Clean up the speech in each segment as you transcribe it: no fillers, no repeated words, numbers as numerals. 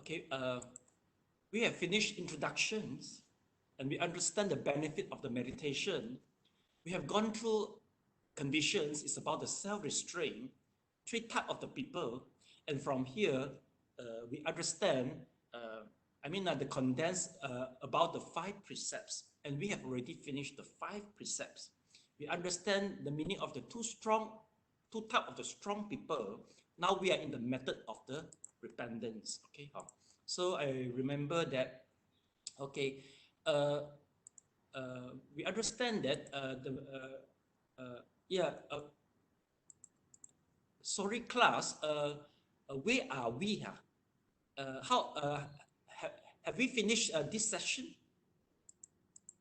Okay, we have finished introductions and we understand the benefit of the meditation. We have gone through conditions. It's about the self-restraint, 3 types of the people. And from here, we understand, the condensed about the 5 precepts. And we have already finished the 5 precepts. We understand the meaning of the 2 types of the strong people. Now we are in the method of the repentance. Okay, so I remember that. Okay, we understand that sorry class. Where are we? Have we finished this session?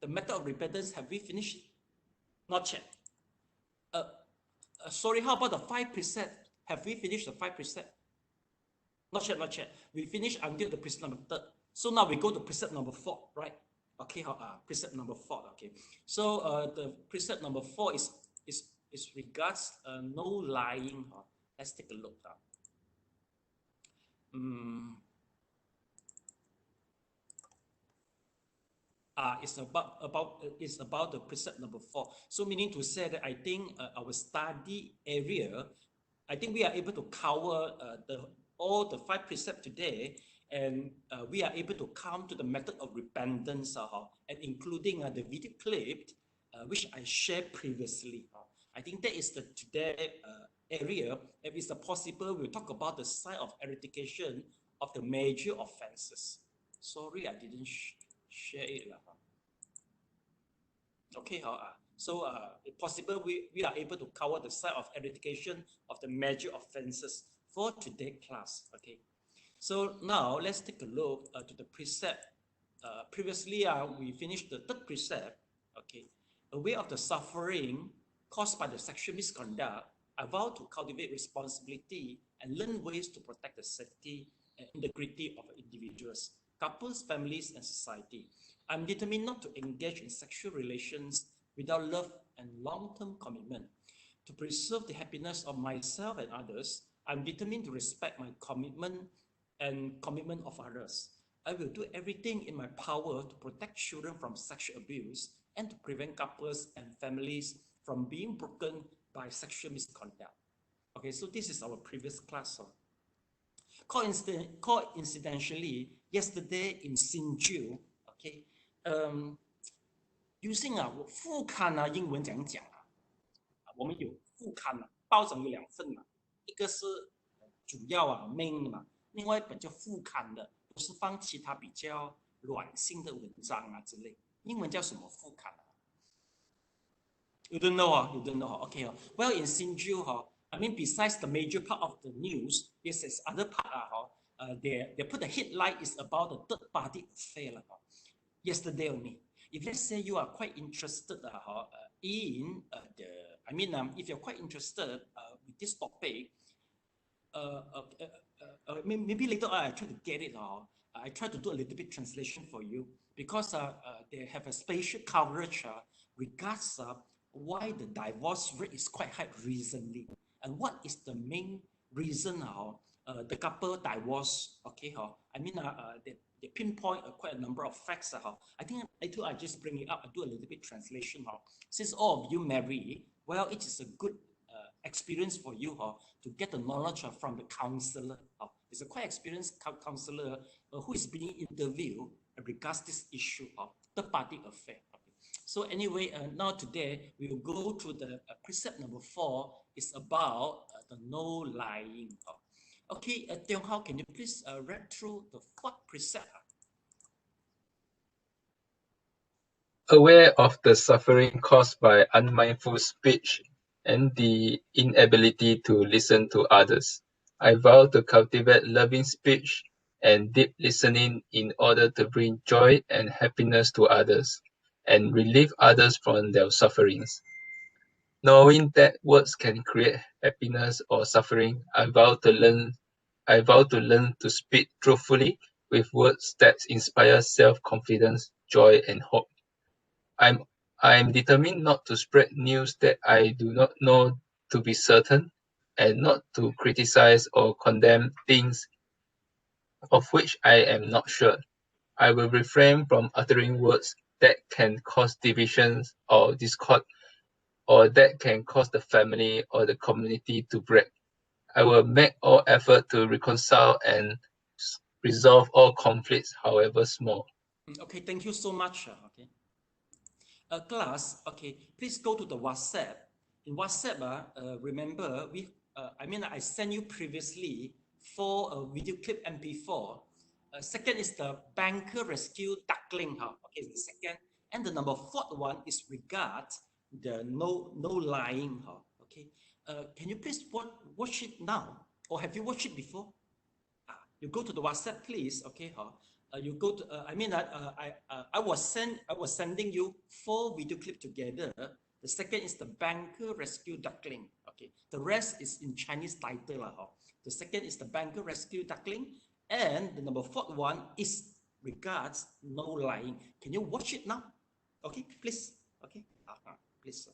The method of repentance, have we finished? Not yet. Sorry, how about the 5 precepts? Have we finished the 5 precepts? Not yet, not yet. We finished until the precept number 3. So now we go to precept number 4, right? Okay, precept number 4. Okay, so the precept number 4 is regards no lying. Let's take a look. It's about the precept number 4. So meaning to say that I think our study area, I think we are able to cover all the 5 precepts today, and we are able to come to the method of repentance, and including the video clip which I shared previously. I think that is the today area. If it's possible, we'll talk about the side of eradication of the major offenses. Sorry, I didn't share it. Okay, so if possible, we are able to cover the side of eradication of the major offenses for today's class. Okay, so now let's take a look to the precept. Previously, we finished the 3rd precept. Okay, aware of the suffering caused by the sexual misconduct, I vow to cultivate responsibility and learn ways to protect the safety and integrity of individuals, couples, families, and society. I'm determined not to engage in sexual relations without love and long-term commitment. To preserve the happiness of myself and others, I'm determined to respect my commitment and commitment of others. I will do everything in my power to protect children from sexual abuse and to prevent couples and families from being broken by sexual misconduct. Okay, so this is our previous class. Coincidentally, yesterday in Hsinchu, okay, using 副刊英文怎样讲我们有副刊报纸有2份一个是主要main 的嘛，另外一本叫副刊的，都是放其他比较软性的文章之类。英文叫什么副刊You don't know, you don't know. Okay, well in Hsinchu, I mean besides the major part of the news, this is other part they put the headline is about the 3rd party affair yesterday only. If let's say you are quite interested in if you're quite interested with this topic, maybe later on I try to get it. I try to do a little bit translation for you because they have a special coverage regards why the divorce rate is quite high recently and what is the main reason the couple divorce. Okay, they pinpoint quite a number of facts. I think I just bring it up and do a little bit translation. Since all of you marry, well, it is a good experience for you to get the knowledge from the counselor. It's a quite experienced counselor who is being interviewed regards this issue of third-party affair. So anyway, now today we will go to the precept number 4. It's about the no lying. Okay, Tiong Hao, can you please read through the 4th precept? Aware of the suffering caused by unmindful speech and the inability to listen to others, I vow to cultivate loving speech and deep listening in order to bring joy and happiness to others and relieve others from their sufferings. Knowing that words can create happiness or suffering, I vow to learn to speak truthfully with words that inspire self-confidence, joy, and hope. I am determined not to spread news that I do not know to be certain, and not to criticize or condemn things of which I am not sure. I will refrain from uttering words that can cause divisions or discord, or that can cause the family or the community to break. I will make all effort to reconcile and resolve all conflicts, however small. Okay, thank you so much. Okay. Class, okay, please go to the WhatsApp. In WhatsApp, remember, I sent you previously for a video clip MP4. Second is the banker rescue duckling. Okay, the second. And the number fourth one is regard the no lying. Okay. Can you please watch it now? Or have you watched it before? You go to the WhatsApp, please. Okay, you go to. I was sending you 4 video clip together. The second is the banker rescue duckling. Okay, the rest is in Chinese title The second is the banker rescue duckling, and the number fourth one is regards no lying. Can you watch it now? Okay, please. Okay, please.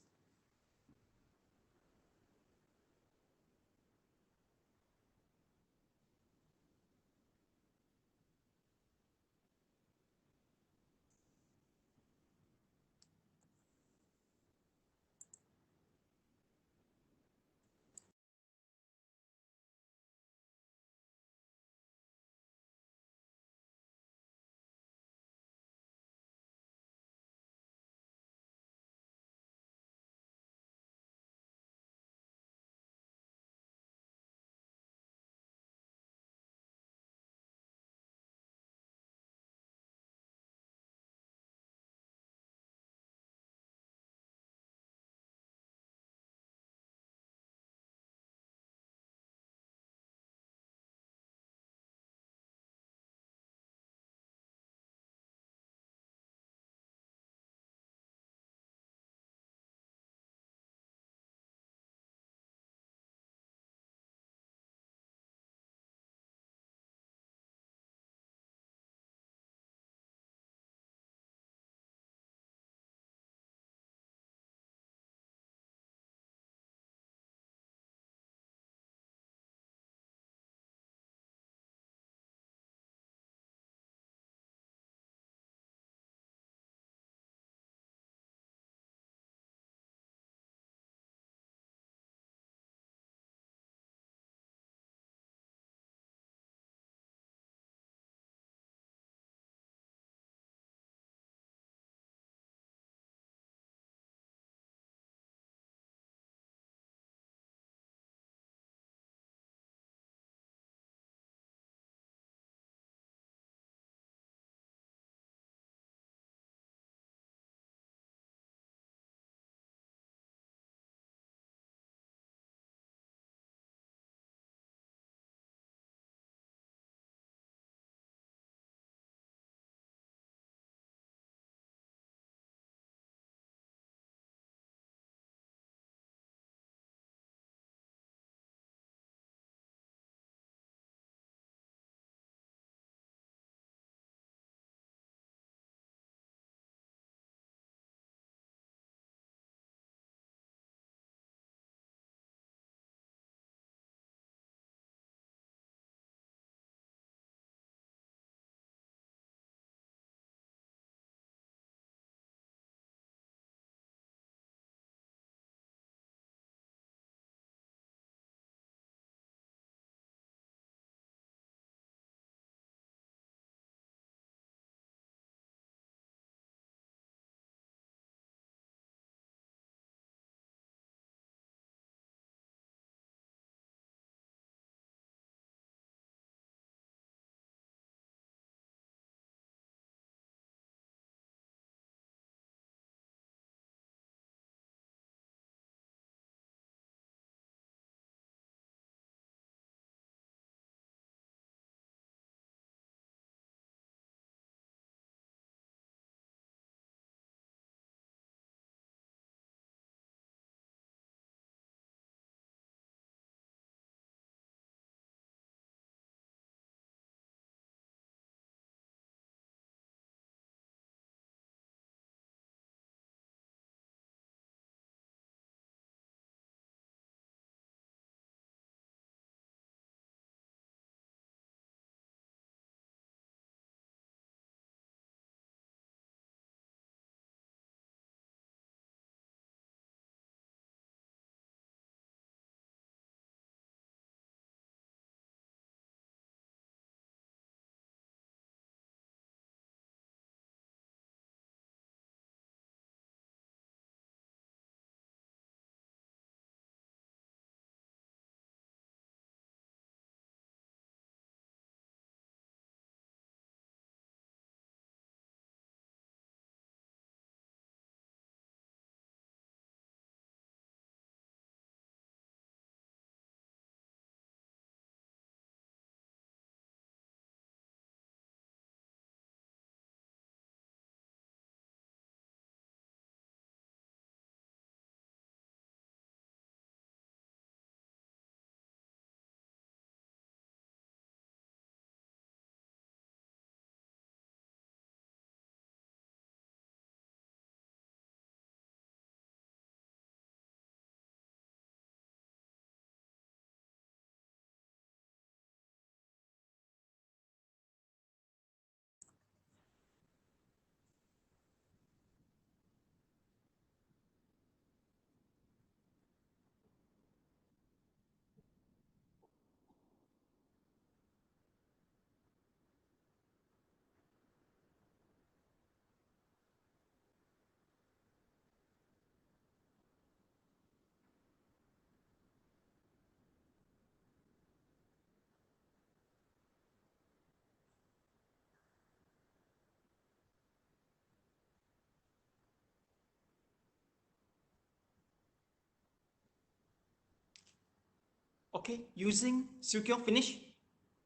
Okay, using Silkyong finish?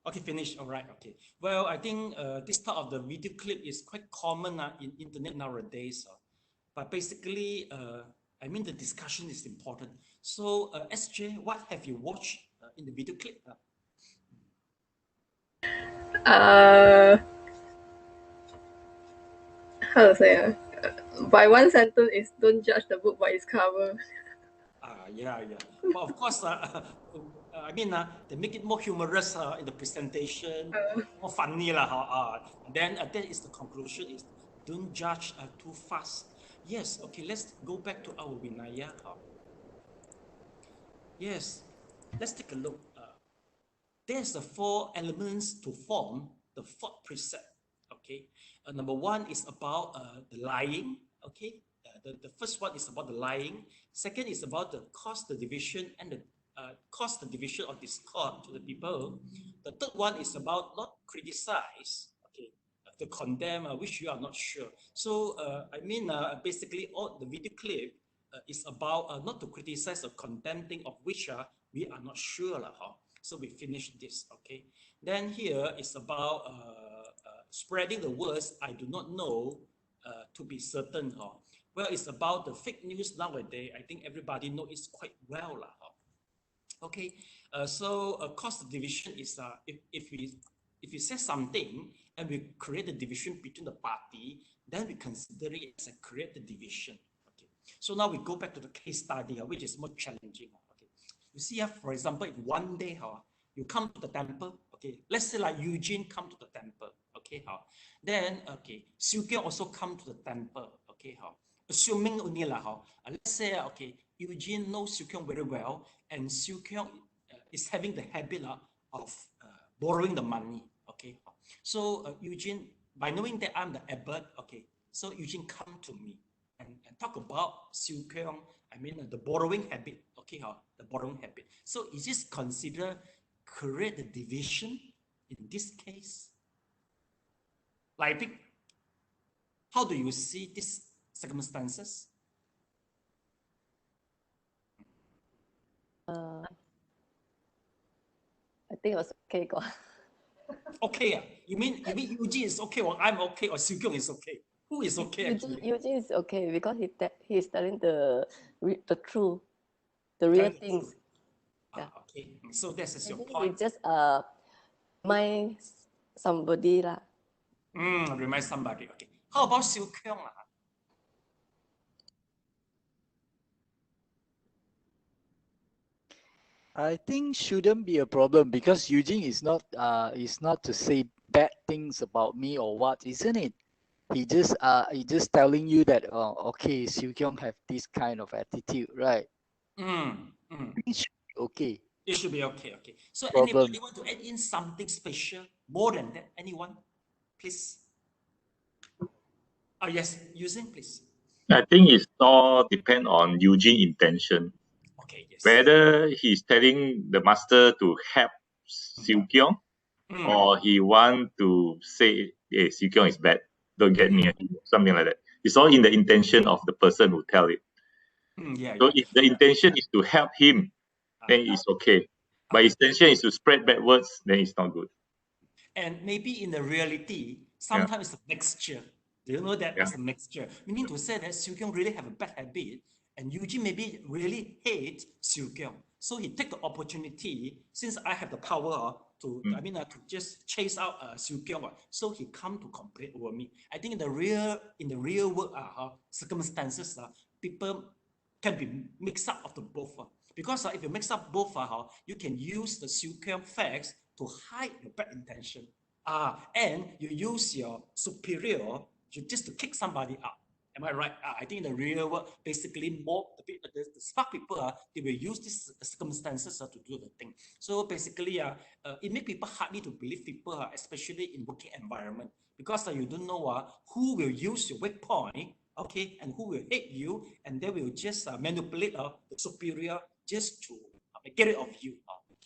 Okay, finish. All right. Okay. Well, I think this type of the video clip is quite common in internet nowadays. But basically, I mean, the discussion is important. So, SJ, what have you watched in the video clip? How to say? By one sentence is don't judge the book by its cover. Yeah. But of course, I mean, they make it more humorous in the presentation, more funny lah. Then that is the conclusion: is don't judge too fast. Yes. Okay. Let's go back to our Vinaya. Yes. Let's take a look. There's the 4 elements to form the 4th precept. Okay. Number 1 is about the lying. Okay. The first one is about the lying. Second is about the cause the division and the cause the division of discord to the people. The third one is about not criticize, okay, to condemn, which you are not sure. So I mean, basically, all the video clip is about not to criticize or condemn thing of which we are not sure So we finish this, okay. Then here is about spreading the words I do not know to be certain. Well, it's about the fake news nowadays. I think everybody knows it quite well. Okay, so cost division is if we say something and we create a division between the party, then we consider it as a create the division. Okay, so now we go back to the case study, which is more challenging. Okay, you see, for example, if one day you come to the temple, okay, let's say like Eugene come to the temple, okay, then okay, Silkyong also come to the temple, okay, assuming only let's say okay, Eugene knows Silkyong very well, and Silkyong is having the habit of borrowing the money, okay. So Eugene, by knowing that I'm the abbot, okay, so Eugene come to me and talk about Silkyong, I mean the borrowing habit, okay, the borrowing habit. So is this considered create the division in this case? Like, how do you see these circumstances? I think it was okay. Okay, you mean Eugene is okay, or I'm okay, or Silkyong is okay? Who is okay actually? Eugene is okay because he's telling the truth, the real things. Yeah. Okay, so this is your Maybe point. he just remind somebody lah. Remind somebody. Okay. How about Silkyong? I think shouldn't be a problem because Eugene is not to say bad things about me or what, isn't it? He just telling you that okay, Silkyong have this kind of attitude, right? It should be okay. It should be okay. Okay. So Problem. Anybody want to add in something special more than that? Anyone, please? Oh yes, using please. I think it's all depend on Eugene intention. Okay, yes. Whether he's telling the master to help Silkyong, or he want to say, hey, Silkyong is bad, don't get near him, something like that. It's all in the intention of the person who tell it. So if the intention is to help him, then it's okay. But his intention is to spread bad words, then it's not good. And maybe in the reality, sometimes it's a mixture. Do you know that it's a mixture? Meaning to say that Silkyong really have a bad habit, and Eugene maybe really hate Silkyong. So he take the opportunity, since I have the power to, to just chase out Silkyong. So he come to complain over me. I think in the real world circumstances, people can be mixed up of the both. Because if you mix up both, you can use the Silkyong facts to hide your bad intention. And you use your superior just to kick somebody out. Am I right? I think in the real world, basically more the smart people, they will use these circumstances to do the thing. So basically, it makes people hardly to believe people, especially in working environment, because you don't know who will use your weak point, okay, and who will hate you, and they will just manipulate the superior just to get rid of you.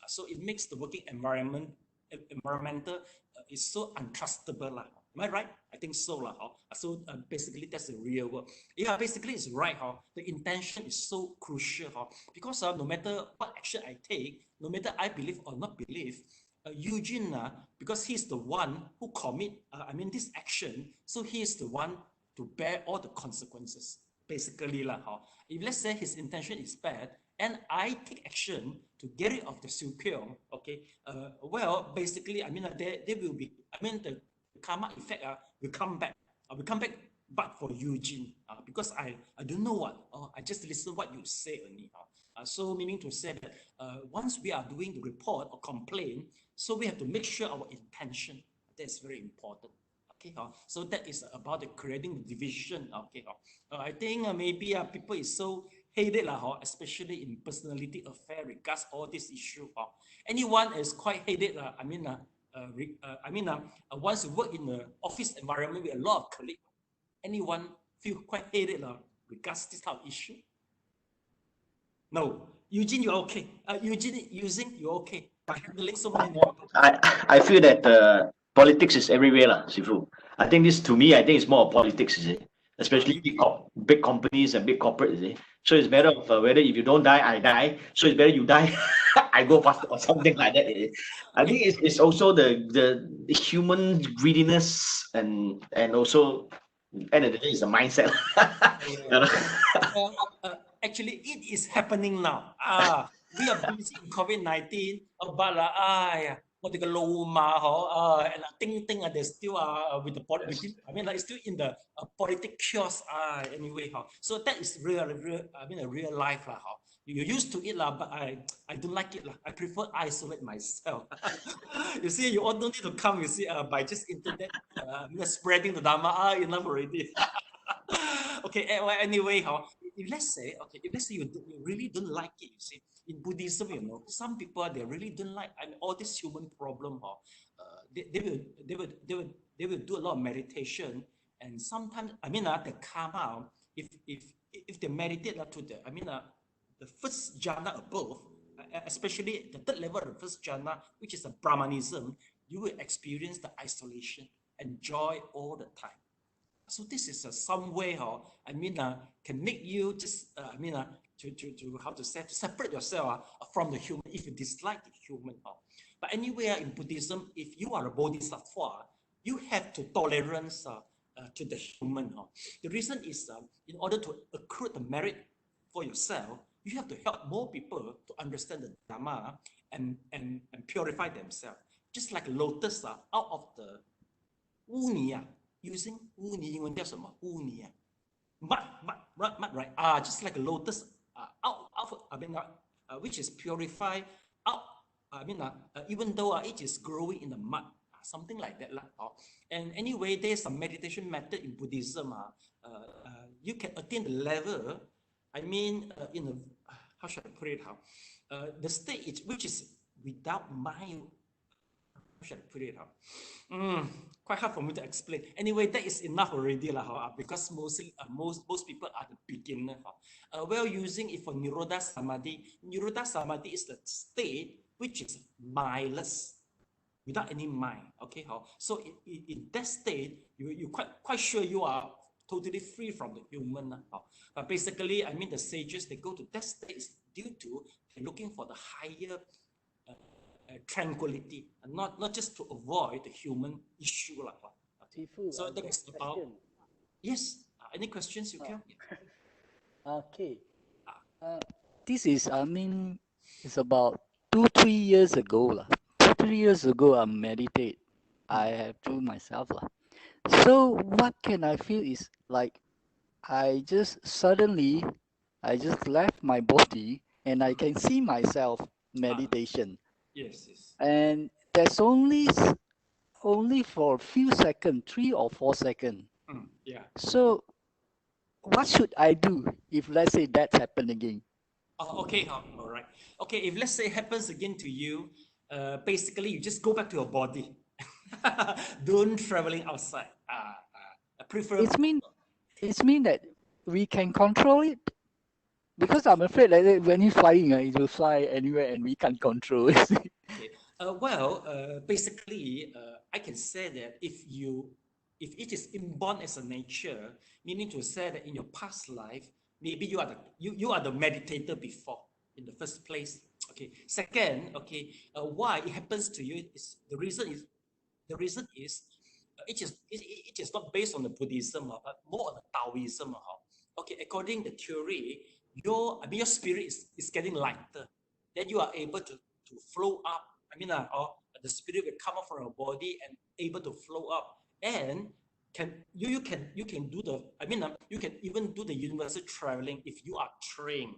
So it makes the working environmental is so untrustable. Am I right? I think so lah. So basically that's the real work. Yeah, basically it's right. The intention is so crucial. Because no matter what action I take, no matter I believe or not believe, Eugene, because he's the one who commit, this action, so he is the one to bear all the consequences. Basically lah. If let's say his intention is bad, and I take action to get rid of the Siukiong, okay, well, basically, there will be, the karma effect will come back. Will come back, but for Eugene, because I don't know what, I just listen what you say only. So meaning to say that once we are doing the report or complaint, so we have to make sure our intention, that's very important. Okay, so that is about the creating the division. Okay, I think maybe people is so hated, especially in personality affair regards all this issue. Anyone is quite hated. Once you work in the office environment with a lot of colleagues, anyone feel quite hated regards this type of issue? No, Eugene, you're okay. Eugene, you're okay. Handling so many people. I feel that politics is everywhere, Sifu. I think this, to me, I think it's more politics, especially big companies and big corporates. So it's better of whether if you don't die, I die. So it's better you die, I go faster or something like that. I think it's also the human greediness and also end of the day is the mindset. Actually, it is happening now. We are busy in COVID-19, but what they call and they're still with the politics. It's still in the politic chaos anyway. So that is real a real life You're used to it but I don't like it I prefer isolate myself. You see, you all don't need to come. You see, by just internet spreading the dharma. Enough already. Okay. Anyway, if let's say you really don't like it, you see, in Buddhism, some people they really don't like all this human problem. They will do a lot of meditation, and sometimes the karma. If they meditate to the first jhana above, especially the third level of the first jhana, which is a Brahmanism, you will experience the isolation and joy all the time. So this is some way can make you just to how to say, to separate yourself from the human if you dislike the human. But anywhere in Buddhism, if you are a bodhisattva, you have to tolerance to the human. The reason is in order to accrue the merit for yourself, you have to help more people to understand the dharma and purify themselves. Just like lotus out of the 污泥 using 污泥英文叫什么？污泥 mud, right? Just like a lotus out which is purified out. Even though it is growing in the mud, something like that. And anyway, there's a meditation method in Buddhism. You can attain the level. In a how should I put it? The stage which is without mind. How should I put it? Quite hard for me to explain. Anyway, that is enough already because most people are the beginner. Well, using it for Nirodha Samadhi. Nirodha Samadhi is the state which is mindless, without any mind. Okay, so in that state, you quite sure you are totally free from the human. But basically, the sages, they go to that state due to they're looking for the higher tranquility, and not just to avoid the human issue. So that is about. Yes. Any questions you can? Okay. This is, it's about 2-3 years ago. 2-3 years ago, I meditate. I have to myself. So what can I feel is like, I just left my body and I can see myself meditation. Yes. And that's only for a few seconds, 3 or 4 seconds. Yeah. So what should I do if, let's say, that happened again? Okay. All right. Okay. If let's say it happens again to you, basically you just go back to your body. Don't traveling outside. Prefer. It's mean that we can control it. Because I'm afraid that when he's flying, it will fly anywhere and we can't control it. Okay. Basically, I can say that if you if it is inborn as a nature, meaning to say that in your past life, maybe you are the meditator before in the first place. Okay. Second, okay, why it happens to you is the reason is it is not based on the Buddhism, but more on the Taoism. Okay, according to the theory, your spirit is getting lighter. Then you are able to flow up. Or the spirit will come up from your body and able to flow up. And you can do the you can even do the universal traveling if you are trained,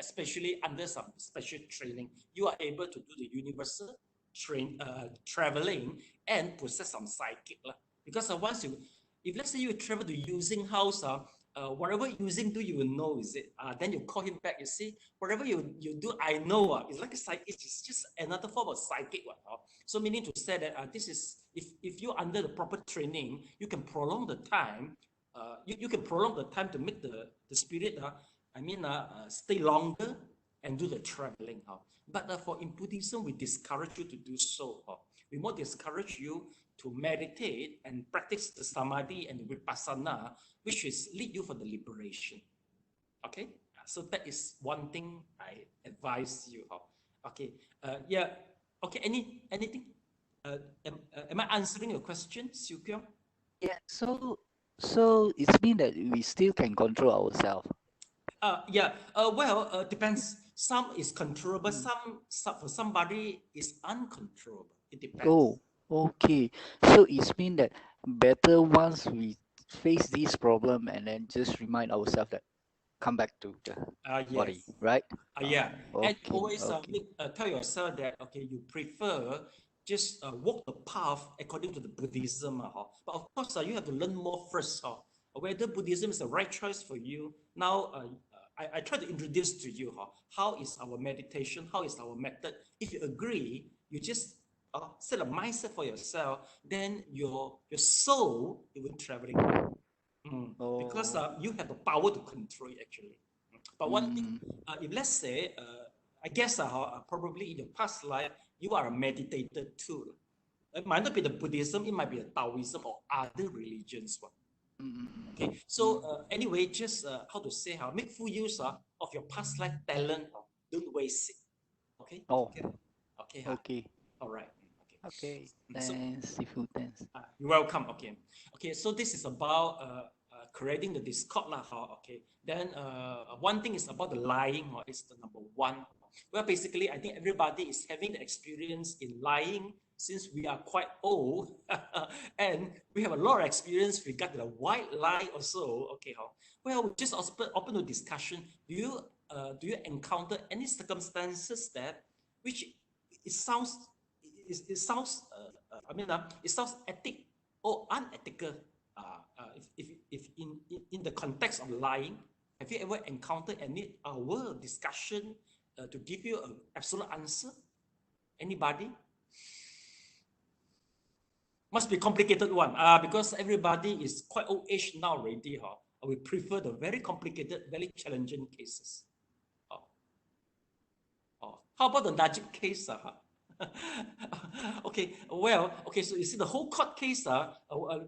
especially under some special training. You are able to do the universal traveling and possess some psychic. Because once if let's say you travel to using house, whatever using do, you will know, is it? Then you call him back, you see, whatever you do, I know. It's like a psychic, it's just another form of psychic. So meaning to say that this is, if you're under the proper training, you can prolong the time. You can prolong the time to make the spirit, stay longer and do the traveling. But for in Buddhism, we discourage you to do so. We more discourage you to meditate and practice the samadhi and the vipassana, which is lead you for the liberation. Okay, so that is one thing I advise you. Okay, yeah. Okay, anything? Am I answering your question, Siu Kyung? Yeah. So it's mean that we still can control ourselves. Yeah. Depends. Some is controllable. Some for somebody is uncontrollable. It depends. Oh, okay. So it's mean that better once we face this problem and then just remind ourselves that come back to the body, Yes. right? Yeah. And Okay, always okay. tell yourself that, okay, you prefer just walk the path according to the Buddhism. But of course, you have to learn more first. Whether Buddhism is the right choice for you. Now, I try to introduce to you how is our meditation, how is our method. If you agree, you just set a mindset for yourself, then your soul it will traveling. Because you have the power to control it actually. But one thing, if let's say, I guess probably in your past life, you are a meditator too. It might not be the Buddhism, it might be a Taoism or other religions. Okay, so anyway, just how to say, make full use of your past life talent. Don't waste it. Okay? Oh, okay. okay. All right. Okay. So, Thanks, Sifu. Thanks. you're welcome. Okay. So this is about creating the discord. Okay. Then one thing is about the lying. Is the number one. Well, basically, I think everybody is having the experience in lying since we are quite old, and we have a lot of experience regarding the white lie also. Okay. Well, just open to discussion. Do you encounter any circumstances that which it sounds ethic or unethical. If in the context of lying, have you ever encountered any our discussion to give you an absolute answer? Anybody? Must be complicated one. Because everybody is quite old age now already. We prefer the very complicated, very challenging cases. How about the Najib case? Okay, so you see the whole court case,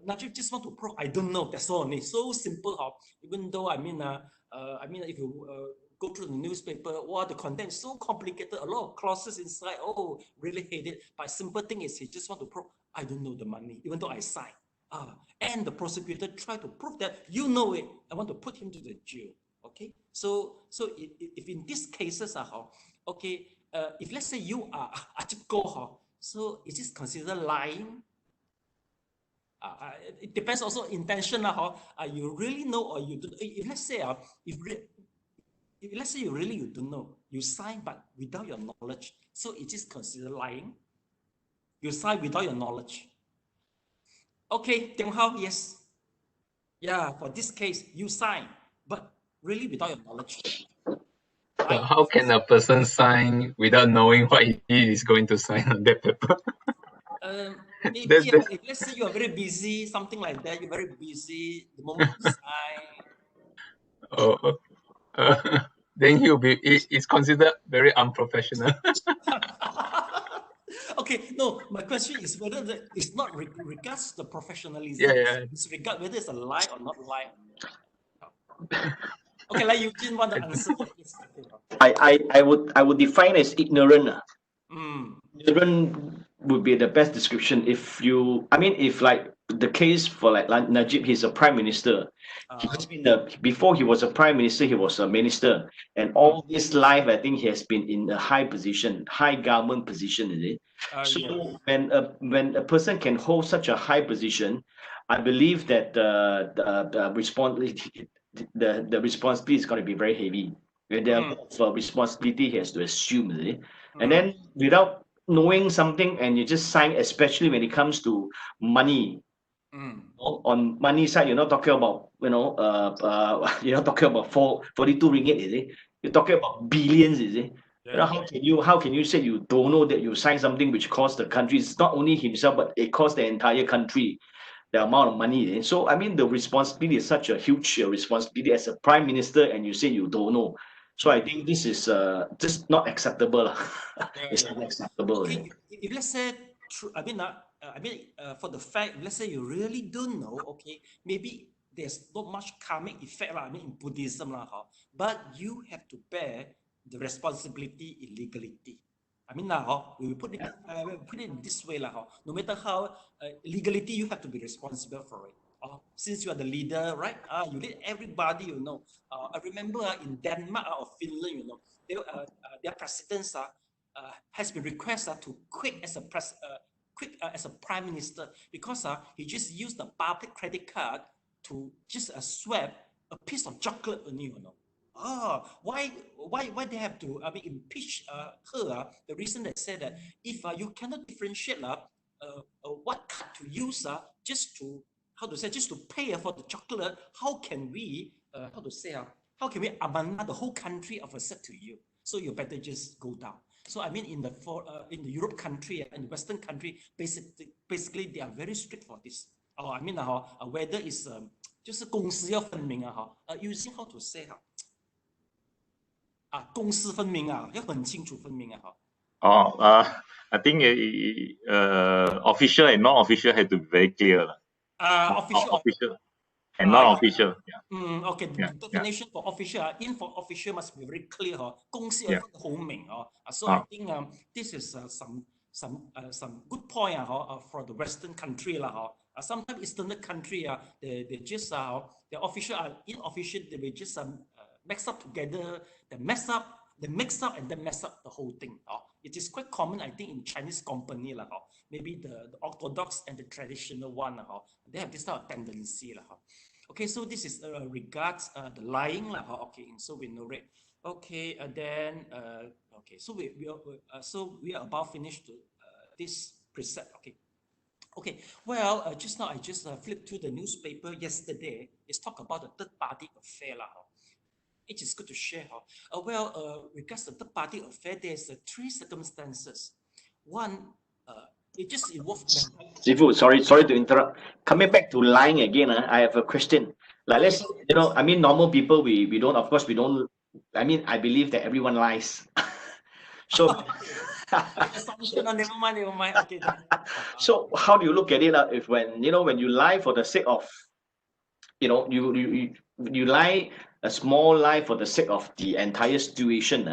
Najib just want to prove, I don't know, that's all. It's so simple. Even though, if you go through the newspaper, the content is so complicated, a lot of clauses inside, really hate it. But simple thing is, he just want to prove, I don't know the money, even though I signed. And the prosecutor tried to prove that you know it. I want to put him to the jail. Okay, so if in these cases, okay, if let's say you are so is this considered lying? It depends also intention. You really know or you don't. If let's say if let's say you don't know, you sign but without your knowledge, so it is considered lying. You sign without your knowledge. Okay, Tiong Hao, yes. Yeah, for this case, you sign, but really without your knowledge. Right? How can a person sign without knowing what he is going to sign on that paper? Maybe if let's say you are very busy, something like that, you're very busy, the moment you sign. Then it's considered very unprofessional. Okay, no, my question is whether it's not regards the professionalism. Yeah. It's regard whether it's a lie or not lie. Okay, like Eugene want to answer. Yes, okay. I would define as ignorant. Mm. Ignorant would be the best description. If like the case for like Najib, he's a prime minister. He's been before he was a prime minister, he was a minister, and all this life, I think he has been in a high position, high government position, is it? So Yeah. when a person can hold such a high position, I believe that the responsibility is going to be very heavy. There are a lot of responsibility he has to assume, is it? And then without knowing something, and you just sign, especially when it comes to money. On money side, you're not talking about you're not talking about 42 ringgit, is it? You're talking about billions, is it? Yeah. How can you say you don't know that you signed something which cost the country? It's not only himself, but it cost the entire country the amount of money. Eh? So I mean, the responsibility is such a huge responsibility as a prime minister, and you say you don't know. So I think this is just not acceptable. It's not acceptable. Okay, if let's say true, for the fact, let's say you really don't know, okay, maybe there's not much karmic effect, in Buddhism, but you have to bear the responsibility in legality. Now we put it this way, no matter how legality, you have to be responsible for it. Since you are the leader, right? You lead everybody, I remember in Denmark or Finland, their presidents has been requested to quit as a prime minister because he just used the public credit card to just swipe a piece of chocolate only, why they have to impeach her? The reason they said that if you cannot differentiate what card to use just to pay for the chocolate, how can we amanah the whole country of a set to you? So you better just go down. So in the Europe country and Western country, basically they are very strict for this. Whether it's 就是公私要分明using how to say 公私分明要很清楚分明I think official and non-official have to be very clear. Official and non-official. Okay, the definition for official, for official must be very clear. 公私要分好明So I think this is some good point for the Western country sometimes Eastern country they just the official unofficial, they will just mix up together, they mix up and then mess up the whole thing. It is quite common, I think, in Chinese company maybe the orthodox and the traditional one they have this type of tendency Okay, so this is regards the lying okay, so we know it. Okay, and then okay, so we are about finished this precept. Okay, well, just now I just flipped through the newspaper yesterday. It's talk about the third party affair It is good to share regards to third party affair, there's 3 circumstances. One, it just involves. Sifu, sorry to interrupt. Coming back to lying again, I have a question. Like let's normal people we don't, of course we don't. I believe that everyone lies. So. Never mind. Okay. So how do you look at it if when you lie for the sake of you lie a small lie for the sake of the entire situation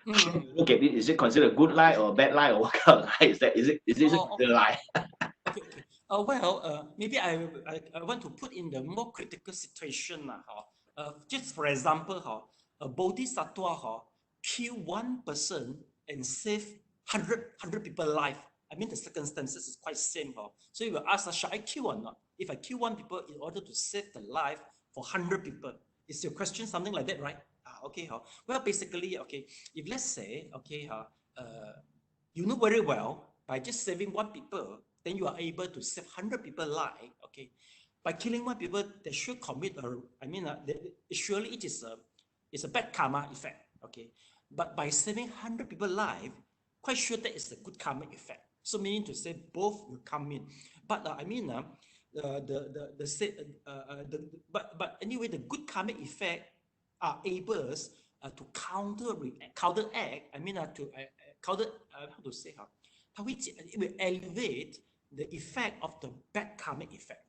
how do you look at it? Is it considered a good lie or a bad lie, or what kind of lie is that? Is it a lie? Okay. Maybe I want to put in the more critical situation just for example a bodhisattva kill one person and save 100 people life. The circumstances is quite same. So you will ask, shall I kill or not? If I kill one people in order to save the life for 100 people, is your question something like that, right? Okay. Well, basically, okay, if let's say, okay, you know very well, by just saving one people, then you are able to save 100 people life. Okay, by killing one people, they should commit surely it is a bad karma effect. Okay, but by saving 100 people life, quite sure that is a good karma effect. So meaning to say both will come in. But but anyway, the good karmic effect are able to counteract. How to say it will elevate the effect of the bad karmic effect.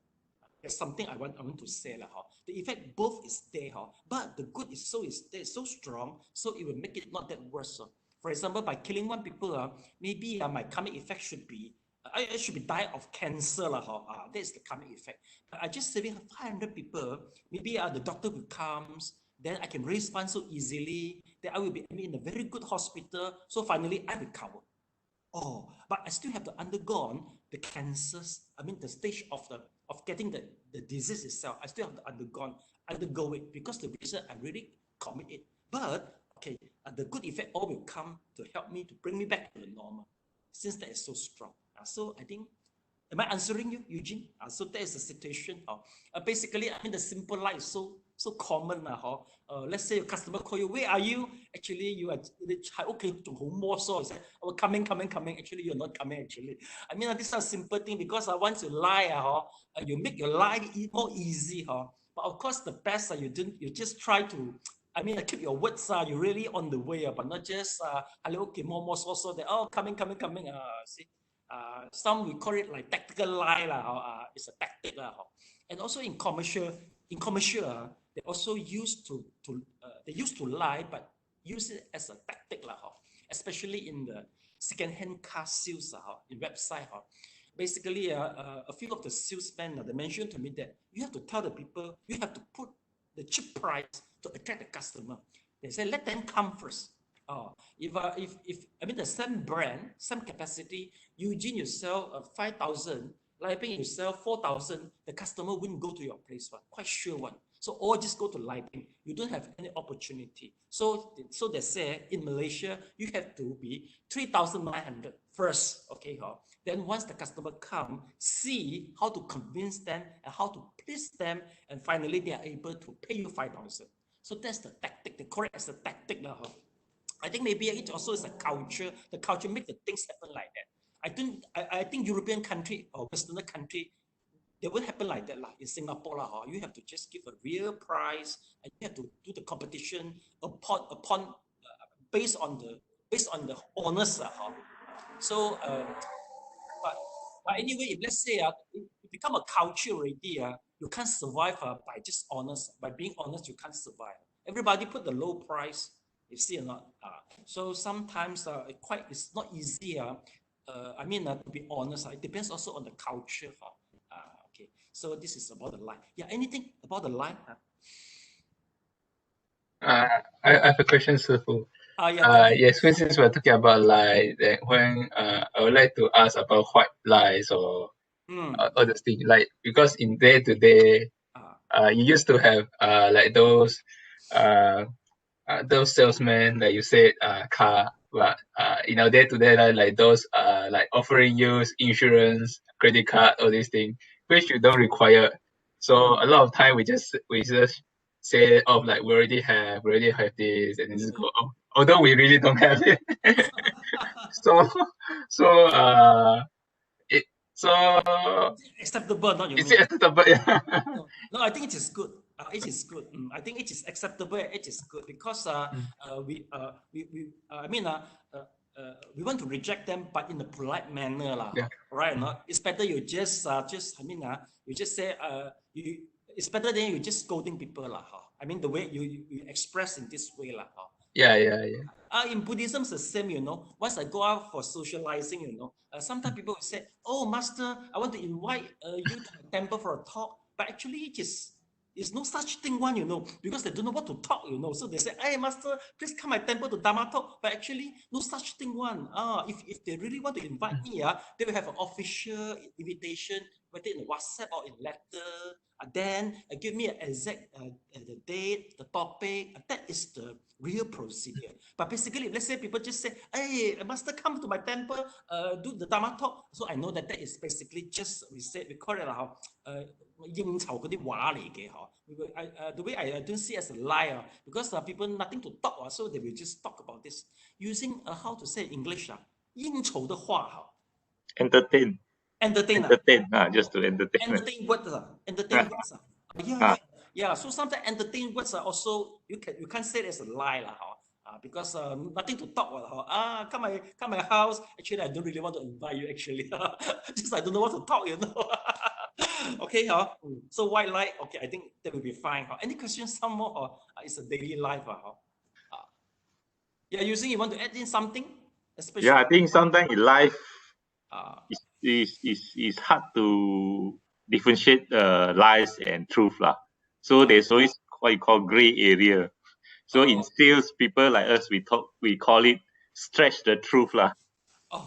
That's something I want to say lah. The effect both is there, but the good is so strong, so it will make it not that worse. For example, by killing one people, maybe my karmic effect should be I should be die of cancer lah. That is the karmic effect. But I just saving 500 people. Maybe the doctor will comes, then I can raise funds so easily. Then I will be in a very good hospital. So finally, I recover. Oh, but I still have to undergo the cancers. I mean, the stage of getting the disease itself. I still have to undergo it because the reason I really commit it. But okay, the good effect all will come to help me to bring me back to the normal, since that is so strong. So I think, am I answering you, Eugene? So that is the situation. Basically, I mean, the simple life is so common. Let's say your customer call you, where are you? Actually, you are okay to home more so. Say, oh, coming. Actually, you're not coming. Actually, I mean, this is a simple thing because once you lie, you make your life more easy. But of course, the best you just try to. I mean, keep your words. You're really on the way, but not just hello, okay, more so that coming. See. Some we call it like tactical lie it's a tactic and also in commercial they also used to lie, but use it as a tactic especially in the second-hand car sales in website basically a few of the salesmen they mentioned to me that you have to tell the people, you have to put the cheap price to attract the customer. They say let them come first. If I mean the same brand, same capacity, Eugene you sell 5,000, Liebing you sell 4,000, the customer wouldn't go to your place one, quite sure one. So all just go to Liebing. You don't have any opportunity. So they say in Malaysia you have to be 3,900 first, okay? Then once the customer come, see how to convince them and how to please them, and finally they are able to pay you 5,000. So that's the tactic. The correct is the tactic I think maybe it also is a culture. The culture makes the things happen like that. I think European country or Western country, they will happen like that. In Singapore, you have to just give a real price, and you have to do the competition upon based on the honest. So, but anyway, if let's say it become a culture already, you can't survive by just honest. By being honest, you can't survive. Everybody put the low price. You see or not? So sometimes it's not easy. I mean, to be honest, it depends also on the culture. Okay, so this is about the lie. Yeah, anything about the lie? I have a question, Sifu. Yeah, yes, since we're talking about lie, then when I would like to ask about white lies or other things, like because in day to day, you used to have like those salesmen, like you said, car, but day to day, like those like offering you insurance, credit card, all these things, which you don't require. So a lot of time we just say, oh, like we already have this, and just go, although we really don't have it. acceptable, not you is mean? it acceptable? Yeah. No, I think it is good. It is good. I think it is acceptable. It is good because we want to reject them, but in a polite manner, Yeah. right? It's better you just you just say it's better than you just scolding people, I mean the way you express in this way, Yeah. In Buddhism, it's the same, Once I go out for socializing, sometimes people will say, "Oh, Master, I want to invite you to the temple for a talk," but actually, it's no such thing one, because they don't know what to talk, So they say, "Hey, Master, please come my temple to Dharma talk," but actually, no such thing one. If they really want to invite me, they will have an official invitation, whether in WhatsApp or in letter. Then give me an exact the date, the topic. That is the real procedure. But basically, let's say people just say, "Hey, Master, come to my temple, do the Dharma talk." So I know that is basically just we call it the way I don't see it as a lie because people nothing to talk so they will just talk about this using how to say English 应酬的话 Entertain. Just to entertain. Entertain words yeah. So sometimes entertain words are also you can't say it as a lie because nothing to talk about. Come my house. Actually, I don't really want to invite you. Actually, just I don't know what to talk. Okay, so white light. Okay, I think that will be fine. Any questions? Some more? Or it's a daily life. Yeah, you want to add in something? Especially. Yeah, I think sometimes in life, Uh, it's hard to differentiate lies and truth lah. So there's always what you call gray area. So in sales, people like us, we call it stretch the truth lah.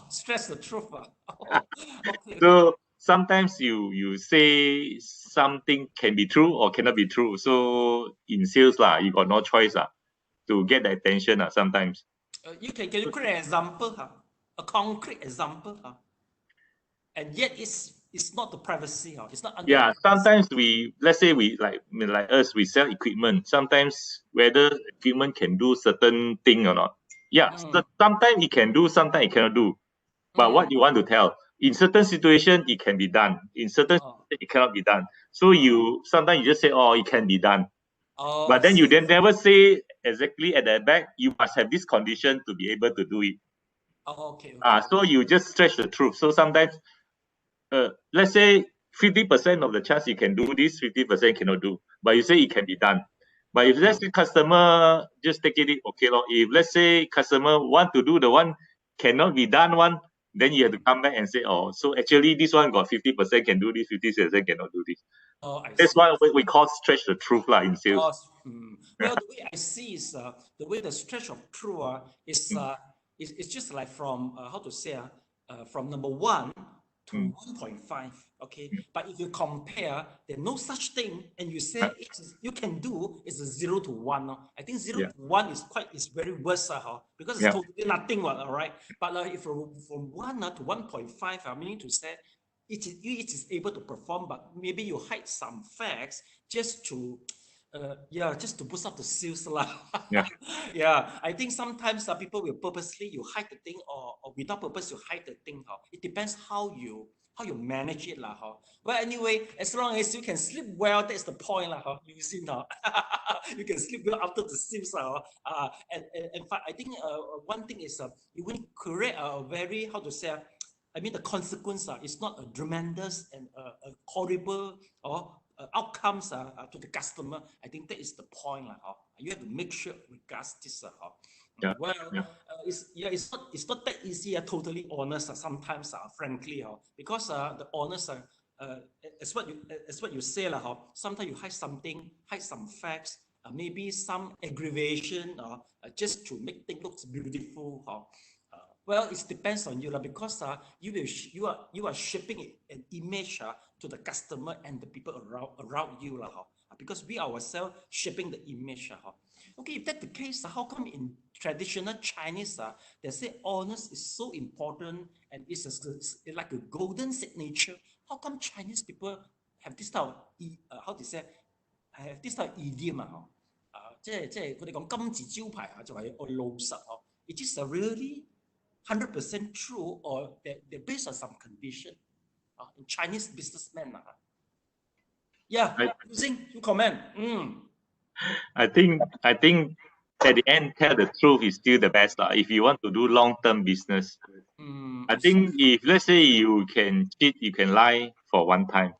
Stress the truth. Okay. So sometimes you say something can be true or cannot be true. So in sales lah, you got no choice to get the attention sometimes. Can you create an example? A concrete example? And yet it's not the privacy. It's not under. Yeah, sometimes let's say we like us, we sell equipment. Sometimes whether equipment can do certain thing or not. Yeah, sometimes it can do, sometimes it cannot do. But what you want to tell? In certain situation, it can be done. In certain situation, it cannot be done. So sometimes you just say, oh, it can be done. But then you never say exactly at the back, you must have this condition to be able to do it. Okay. So you just stretch the truth. So sometimes, let's say 50% of the chance you can do this, 50% cannot do. But you say it can be done. But if let's say customer just take it, okay, if let's say customer want to do the one cannot be done one, then you have to come back and say, oh, so actually this one got 50% can do this, 50% cannot do this. That's why we call stretch the truth in sales. Well, the way I see is the way the stretch of truth is it's just like from how to say from number 1 to 1.5. Okay, but if you compare, there's no such thing, and you say you can do is a 0 to 1. I think 0 to 1 is very worse because it's totally nothing. All right, but if from 1 to 1.5, meaning to say it is able to perform, but maybe you hide some facts just to just to boost up the sales lah. I think sometimes people will purposely you hide the thing or without purpose you hide the thing. It depends how you manage it lah. Well, anyway, as long as you can sleep well, that's the point lah. Using you can sleep well after the sales and in fact, I think one thing is you will create a very I mean the consequence is not a tremendous and a horrible or outcomes to the customer. I think that is the point. You have to make sure regards this. It's not that easy. Totally honest sometimes. Frankly, because the honest as what you say sometimes you hide something, hide some facts, maybe some aggravation, just to make things look beautiful. Well, it depends on you because you are shaping an image to the customer and the people around you because we ourselves shaping the image. Okay, if that's the case, how come in traditional Chinese they say honest is so important and it's like a golden signature? How come Chinese people have this type of have this type of idiom 即係佢哋講金字招牌就係我老實It is really 100% true or they're based on some condition in Chinese businessmen. Using to comment. I think at the end, tell the truth is still the best. If you want to do long-term business, I think if let's say you can cheat, you can lie for one time.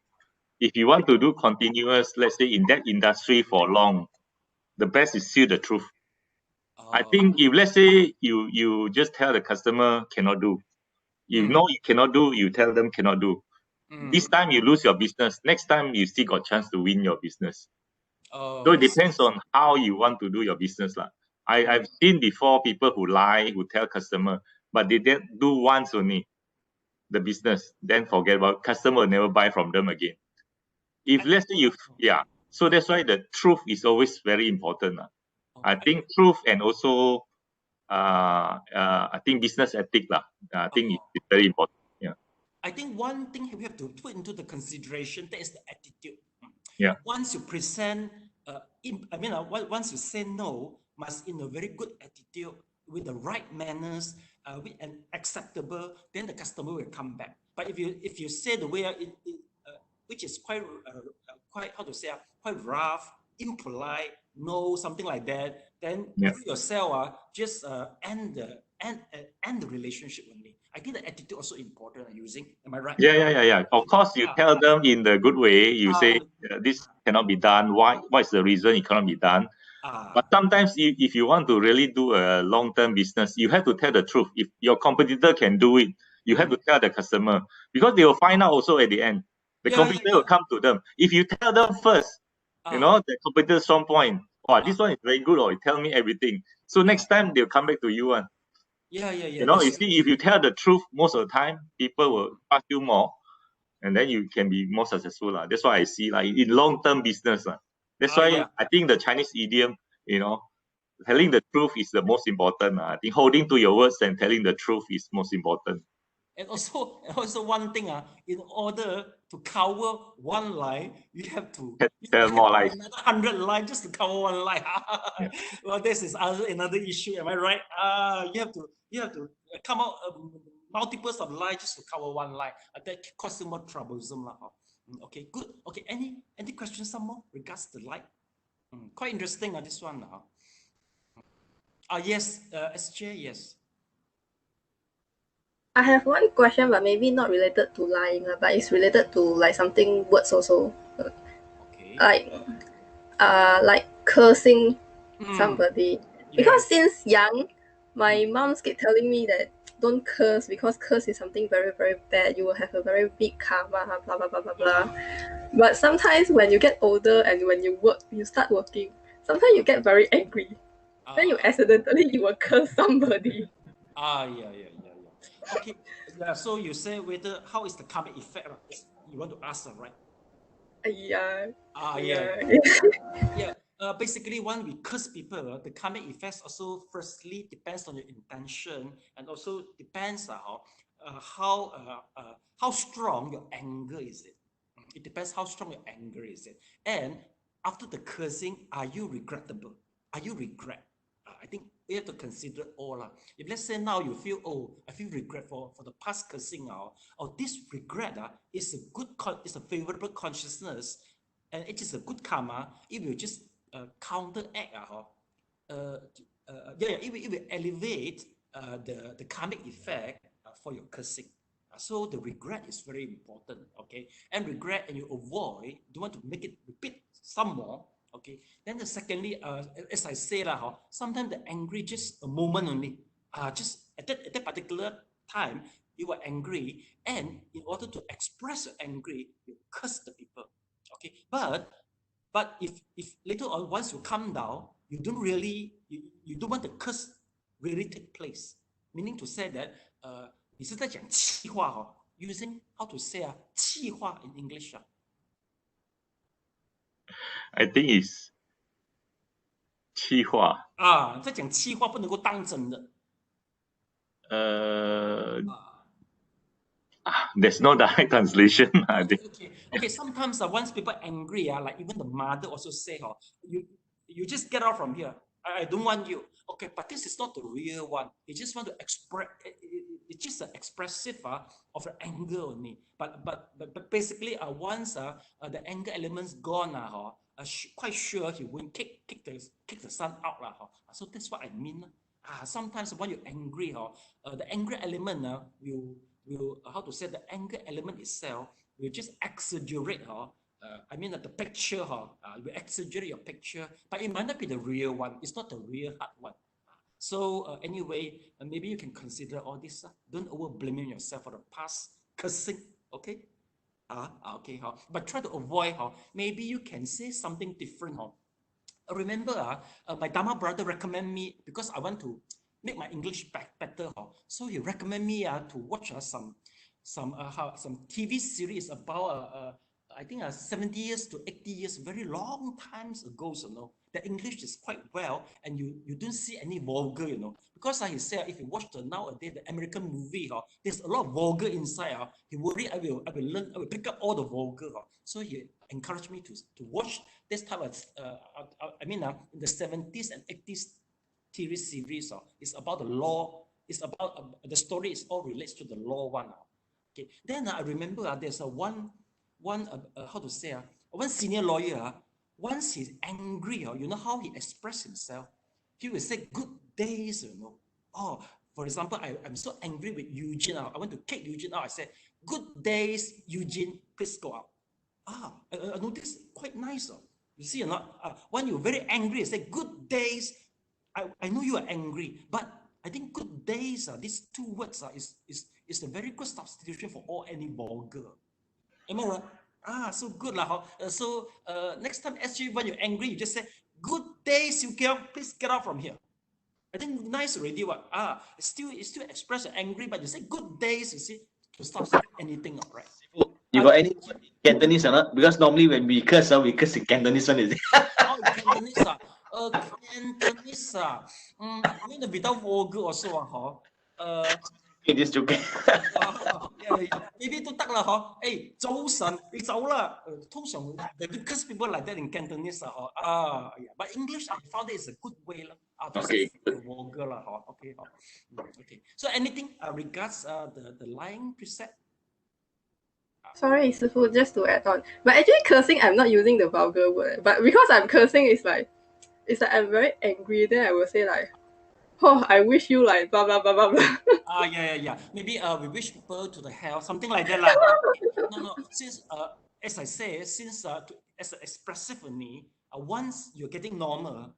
If you want to do continuous, let's say in that industry for long, the best is still the truth. I think if let's say you just tell the customer cannot do, you know you cannot do, you tell them cannot do. This time you lose your business. Next time you still got chance to win your business. So it depends on how you want to do your business I've seen before people who lie, who tell customer, but they didn't do once only the business, then forget about customer will never buy from them again. If let's say so that's why the truth is always very important. I think truth and also I think business ethic I think it's very important. I think one thing we have to put into the consideration that is the attitude. Once you present, once you say no, must in a very good attitude with the right manners, and acceptable, then the customer will come back. But if you say the way which is quite how to say quite rough impolite, no, something like that, then Yeah. you yourself just end the relationship only. I think the attitude also important using. Am I right? Yeah. Of course, you tell them in the good way. You say this cannot be done. Why? What is the reason it cannot be done? But sometimes, if you want to really do a long-term business, you have to tell the truth. If your competitor can do it, you have to tell the customer, because they will find out also at the end. The competitor will come to them. If you tell them first, the competitor's strong point. Oh, this one is very good, or you tell me everything. So next time they'll come back to you. Yeah. You see, if you tell the truth most of the time, people will trust you more, and then you can be more successful. That's why I see in long-term business. That's why I think the Chinese idiom, telling the truth is the most important. I think holding to your words and telling the truth is most important. And also one thing, in order to cover one lie, you have to tell more lies. Another 100 lies just to cover one lie. Well, this is another issue. Am I right? You have to come out multiples of lies just to cover one lie. That causes more troublesome. Okay, good. Okay, any questions? Some more regards to lie? Quite interesting. This one. Yes, SJ. Yes. I have one question, but maybe not related to lying, but it's related to like something words also. Okay. Like cursing somebody. Because since young, my moms keep telling me that don't curse, because curse is something very, very bad. You will have a very big karma, blah blah blah blah blah. But sometimes when you get older and when you start working, sometimes you get very angry. Then you accidentally you will curse somebody. Yeah. Okay. Yeah. So you say whether how is the karma effect? You want to ask, right? Yeah. Yeah. Basically, when we curse people, the karmic effects also firstly depends on your intention, and also depends how strong your anger is. It depends how strong your anger is. And after the cursing, are you regrettable? Are you regret? I think we have to consider all. If let's say now you feel, I feel regret for the past cursing, or this regret is a good, is a favorable consciousness, and it is a good karma. It will just counteract, it will elevate the karmic effect for your cursing. So the regret is very important, okay? And regret, and you avoid, don't want to make it repeat some more, okay? Then secondly, as I say, sometimes the angry just a moment only. Just at that particular time, you were angry, and in order to express your angry, you curse the people, okay? But if later on, once you calm down, you don't really, you don't want the curse really take place. Meaning to say that, 你是在讲气话using how to say 气话 in English I think it's 气话。在讲气话不能够当真的。There's no direct translation. I think. Okay. Sometimes once people angry, like even the mother also say, you just get out from here. I don't want you. Okay, but this is not the real one. You just want to express. It's just an expressive of the anger only. But basically, once the anger element's gone, quite sure he won't kick the son out So that's what I mean. Sometimes when you're angry, the anger element will how to say, the anger element itself will just exaggerate I mean the picture will exaggerate your picture, but it might not be the real one. It's not the real hard one. So anyway, maybe you can consider all this. Don't over blaming yourself for the past cursing, okay? Okay. But try to avoid. Maybe you can say something different. Remember, my Dharma brother recommend me, because I want to make my English better. So he recommend me to watch some TV series about I think 70 years to 80 years, very long times ago. The English is quite well, and you don't see any vulgar, because he said if you watch nowadays the American movie, there's a lot of vulgar inside. He worried I will pick up all the vulgar. So he encouraged me to watch this type of in the 70s and 80s TV series. It's about the law. It's about the story is all relates to the law one. Okay. Then I remember there's one how to say one senior lawyer once he's angry, you know how he expresses himself? He will say, good days, you know. Oh, for example, I'm so angry with Eugene. I want to kick Eugene out. I said, good days, Eugene, please go out. I noticed quite nice. You see or not? When you're very angry, you say, good days. I know you are angry, but I think good days, these two words is a very good substitution for all any vulgar. Am I right? So good lah. So next time, actually, when you're angry, you just say, good days, you please get out from here. I think nice already. What? It's still express you're angry, but you say good days, you see, to stop saying anything, right? You got any Cantonese or not? Because normally when we curse in Cantonese one, is it? Oh, Cantonese, Cantonese, I mean, without vulgar also, Just joking. maybe 都得啦，嗬。早晨，你走啦。通常 they curse people like that in Cantonese, yeah. But English, I found it is a good way lah. Okay. Vulgar lah, Okay, okay. So anything regards the lying precept? Sorry, Sifu, just to add on. But actually cursing, I'm not using the vulgar word. But because I'm cursing, it's like I'm very angry. Then I will say like, oh, I wish you like blah blah blah blah blah. Yeah. Maybe we wish people to the hell, something like that lah. No. Since as I say, since as expressive for me, once you're getting normal,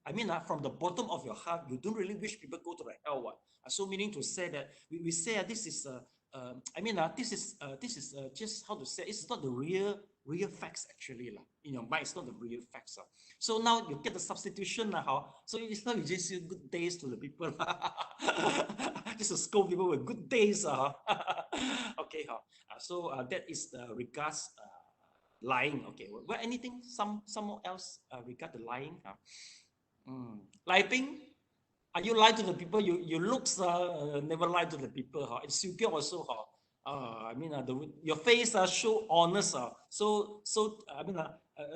I mean, from the bottom of your heart, you don't really wish people go to the hell. What? So meaning to say that we say this is I mean, this is just how to say, it's not the real facts actually lah. In your mind, it's not the real facts. So now you get the substitution lah. So it's not you just say good days to the people. Just to scold people with good days. Okay. So that is the regards lying. Okay. Well, anything someone else regard the lying? Lying. Are you lie to the people? You looks never lie to the people. It's Siu also. I mean, your face show honest. So I mean,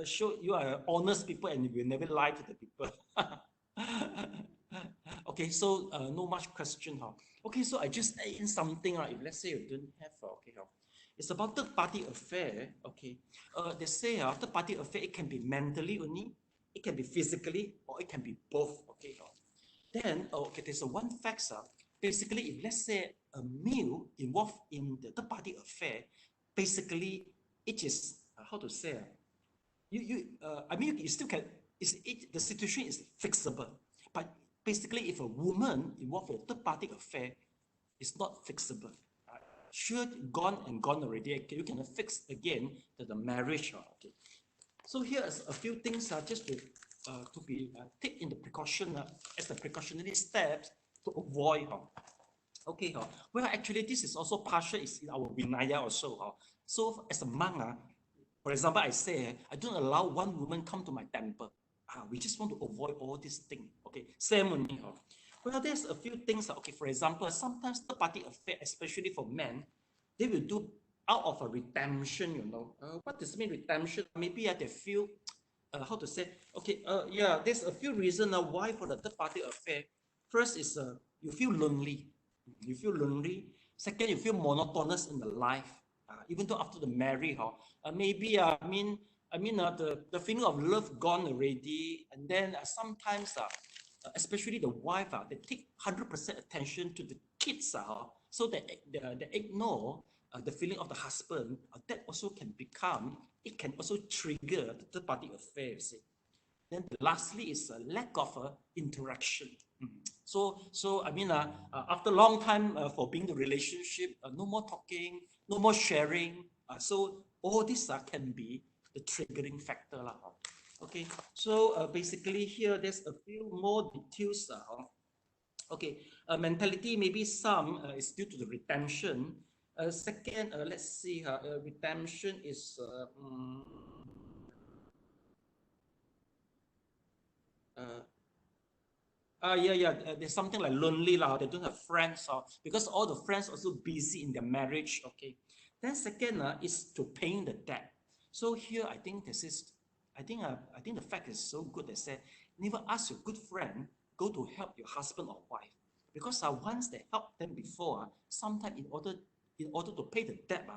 show you are honest people and you will never lie to the people. Okay, so no much question. Okay, so I just add in something. If let's say you don't have, okay, it's about third party affair. Okay, they say third party affair, it can be mentally only, it can be physically, or it can be both. Okay. Then, okay, there's one factor. Basically, if let's say a male involved in the third party affair, basically it is how to say, I mean, you still can. The situation is fixable, but basically, if a woman involved in a third party affair, it's not fixable. Sure, gone already. Okay, you cannot fix again the marriage. Okay, so here is a few things just to be take in the precaution as the precautionary steps to avoid. Okay, well, actually, this is also partial is in our Vinaya also. So as a monk, for example, I say I don't allow one woman come to my temple. We just want to avoid all these things. Okay, ceremony. Well, there's a few things. Okay, for example, sometimes third party affair, especially for men, they will do out of a redemption. You know, what does mean redemption? Maybe they feel. How to say? Okay, yeah, there's a few reasons why for the third party affair. First is you feel lonely. You feel lonely. Second, you feel monotonous in the life. Even though after the marriage, maybe I mean the feeling of love gone already, and then sometimes especially the wife, they take 100% attention to the kids, so they ignore the feeling of the husband. That also can become, it can also trigger the third party affair. You see. Then lastly is a lack of interaction. So I mean, after a long time for being the relationship, no more talking, no more sharing. So all this can be the triggering factor. Okay, so basically here there's a few more details. Okay, mentality, maybe some is due to the redemption. Second, let's see, redemption is there's something like lonely lah. They don't have friends, because all the friends also busy in their marriage. Okay, then second is to paying the debt. So here I think this is, I think the fact is so good. They say never ask your good friend go to help your husband or wife, because once they help them before, sometimes in order to pay the debt,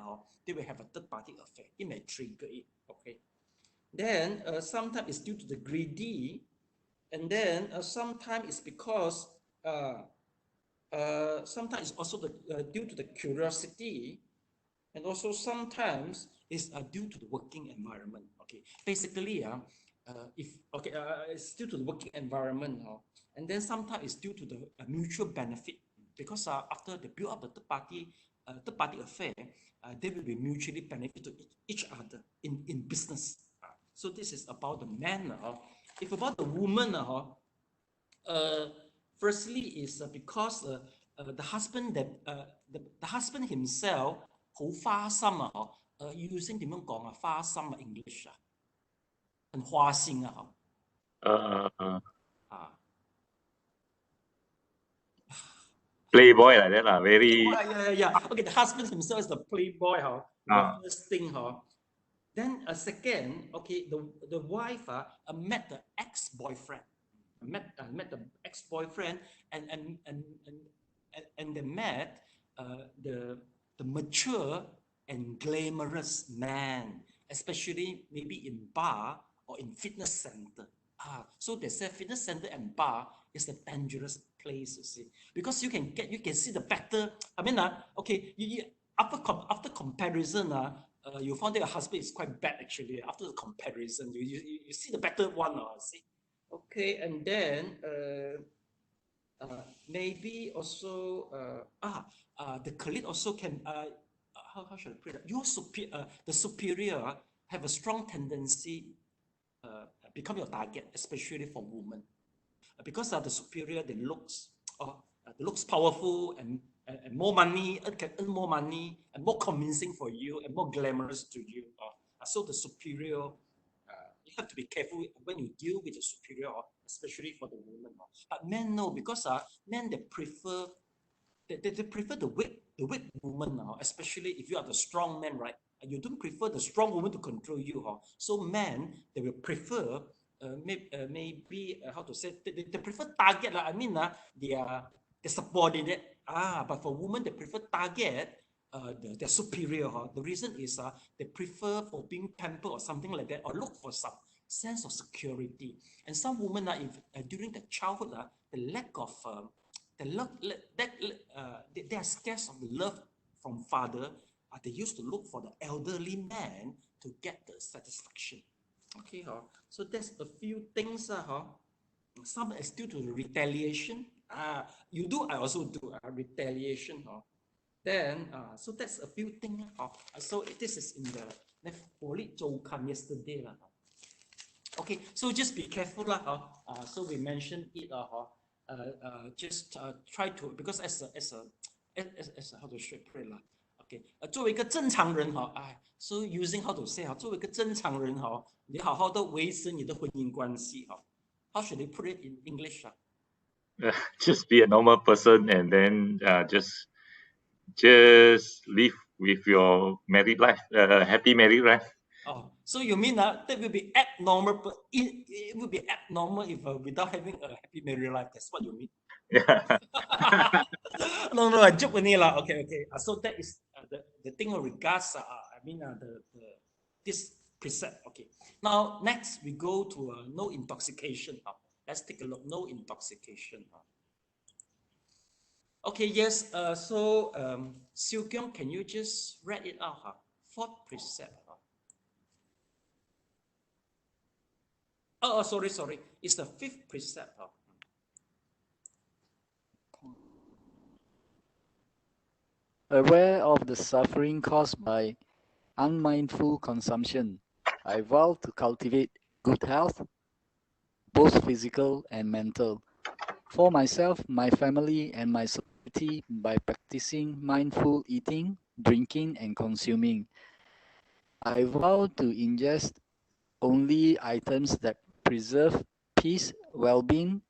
they will have a third party affair. It may trigger it. Okay. Then sometimes it's due to the greedy, and then sometimes it's because sometimes it's also due to the curiosity, and also sometimes it's due to the working environment. Okay, basically, it's due to the working environment, and then sometimes it's due to the mutual benefit, because after they build up the third party affair, they will be mutually benefit to each other in business. So this is about the man. If about the woman, firstly is because the husband the husband himself 好花心using 點樣講花心English 很花心playboy like that very. Yeah. Okay, the husband himself is the playboy the first thing Then second, okay, the wife met the ex-boyfriend, met the ex-boyfriend, and they met the mature and glamorous man, especially maybe in bar or in fitness center. So they say fitness center and bar is a dangerous place, you see, because you can see the better. I mean, okay, after comparison, you found that your husband is quite bad actually. After the comparison, you see the better one, see. Okay, and then maybe also the colleague also can how should I put it? The superior have a strong tendency become your target, especially for women, because the superior they looks powerful and more money, can earn more money and more convincing for you and more glamorous to you. So the superior, you have to be careful when you deal with the superior, especially for the women. But men no, because men they prefer the weak woman, especially if you are the strong man, right? You don't prefer the strong woman to control you. So men, they will prefer maybe how to say, they prefer target. I mean, they are subordinate. But for women, they prefer target their superior. The reason is they prefer for being pampered or something like that, or look for some sense of security. And some women, if during their childhood, the lack of they are scared of the love from father. They used to look for the elderly man to get the satisfaction. Okay, so there's a few things. Some is due to the retaliation. You do, I also do retaliation. Then, so that's a few things. So this is in the yesterday. Okay, so just be careful. So we mentioned it. Just try to, because as a how to put it okay, 作为一个正常人so using how to say 作为一个正常人你好好的维持你的婚姻关系how should they put it in English just be a normal person, and then just live with your married life, happy married life. So you mean that will be abnormal, but it would be abnormal if without having a happy married life? That's what you mean? Yeah. No, I joke with you lah. Okay. So that is the thing with regards. This precept. Okay. Now next we go to no intoxication. Let's take a look. No intoxication. Okay. Yes. So Siu Kyung, can you just read it out? Fourth precept. Oh, sorry. It's the fifth precept. Aware of the suffering caused by unmindful consumption, I vow to cultivate good health, both physical and mental, for myself, my family, and my society by practicing mindful eating, drinking, and consuming. I vow to ingest only items that preserve peace, well-being,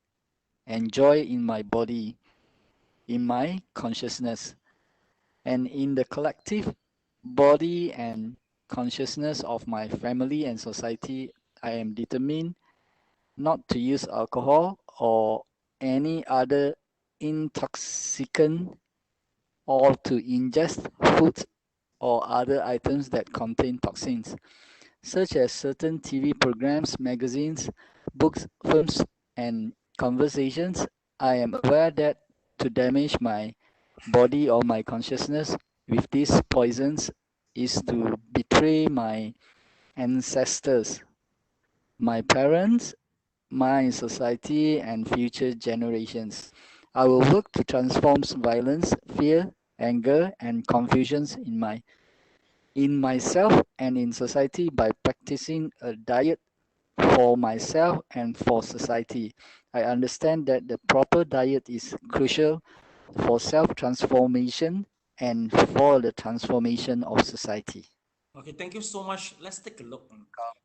and joy in my body, in my consciousness, and in the collective body and consciousness of my family and society. I am determined not to use alcohol or any other intoxicant, or to ingest foods or other items that contain toxins. such as certain TV programs, magazines, books, films, and conversations. I am aware that to damage my body or my consciousness with these poisons is to betray my ancestors, my parents, my society, and future generations. I will work to transform violence, fear, anger, and confusions in myself and in society by practicing a diet for myself and for society. I understand that the proper diet is crucial for self-transformation and for the transformation of society. Okay, thank you so much. Let's take a look.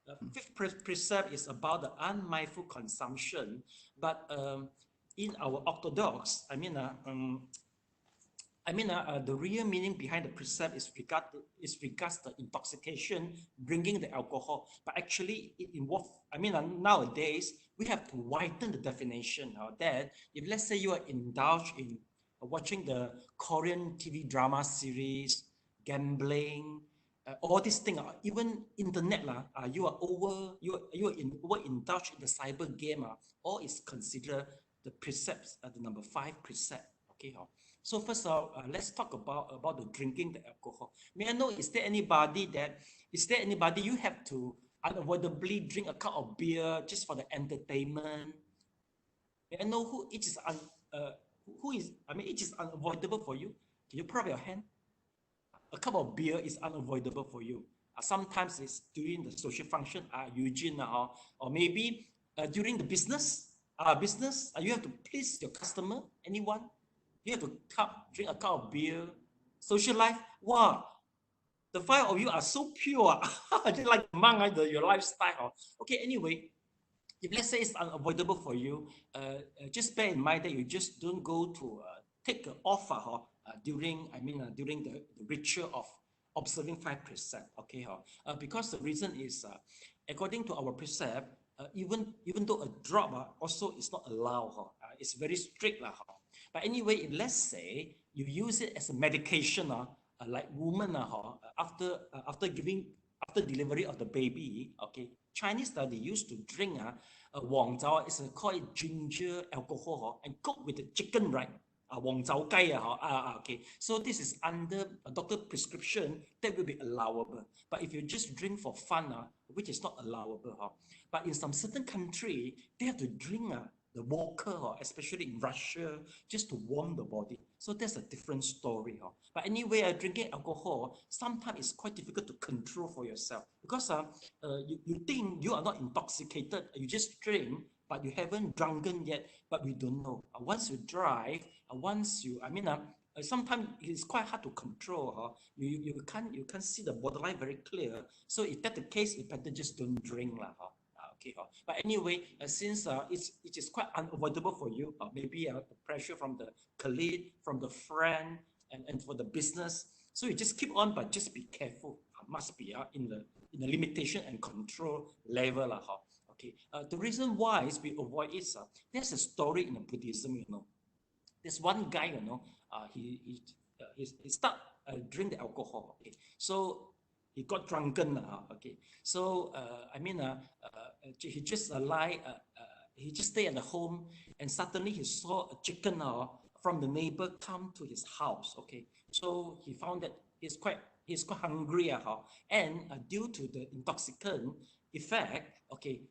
The fifth precept is about the unmindful consumption, but in our Orthodox, the real meaning behind the precept is regards the intoxication, bringing the alcohol. But actually, it involves. Nowadays we have to widen the definition. That if let's say you are indulged in watching the Korean TV drama series, gambling, all these things, even internet, you are overindulged in the cyber game, all is considered the precepts, the number 5 precept. Okay. So first of all, let's talk about the drinking the alcohol. May I know, is there anybody you have to unavoidably drink a cup of beer just for the entertainment? May I know who it is unavoidable for you? Can you put up your hand? A cup of beer is unavoidable for you. Sometimes it's during the social function, Eugene, or maybe during the business. You have to please your customer, anyone. You have to drink a cup of beer. Social life, wow, the 5 of you are so pure. Just like monk, your lifestyle. Okay, anyway, if let's say it's unavoidable for you, just bear in mind that you just don't go to take an offer during the ritual of observing 5 precepts. Okay, because the reason is, according to our precept, even though a drop also is not allowed. It's very strict. But anyway, if let's say you use it as a medication, like women after delivery of the baby, okay, Chinese they used to drink Wang Zhao, it's called ginger alcohol, and cook with the chicken, right? Wang Zhao Gai, okay. So this is under a doctor prescription, that will be allowable. But if you just drink for fun, which is not allowable. But in some certain country, they have to drink the vodka, especially in Russia, just to warm the body. So that's a different story. But anyway, drinking alcohol, sometimes it's quite difficult to control for yourself, because you think you are not intoxicated, you just drink, but you haven't drunken yet, but we don't know. Once you drive, sometimes it's quite hard to control. You can't see the borderline very clear. So if that's the case, you better just don't drink. Okay, but anyway, since it is quite unavoidable for you, maybe the pressure from the colleague, from the friend, and for the business, so you just keep on, but just be careful. Must be in the limitation and control level. Okay, the reason why is we avoid it. There's a story in Buddhism. There's one guy. He start drink the alcohol. Okay, so he got drunken. Okay, so he just he just stay at the home, and suddenly he saw a chicken from the neighbor come to his house. Okay, so he found that he's quite hungry, and due to the intoxicant effect, okay,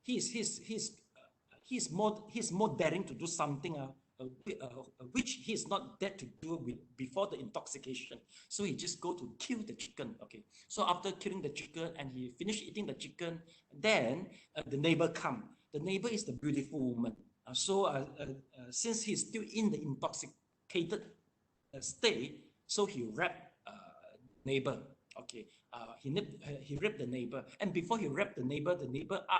he's more daring to do something which he's not dared to do before the intoxication. So he just go to kill the chicken. Okay, so after killing the chicken and he finished eating the chicken, then the neighbor come. The neighbor is the beautiful woman. Since he's still in the intoxicated state, so he raped neighbor. Okay, he raped the neighbor, and before he raped the neighbor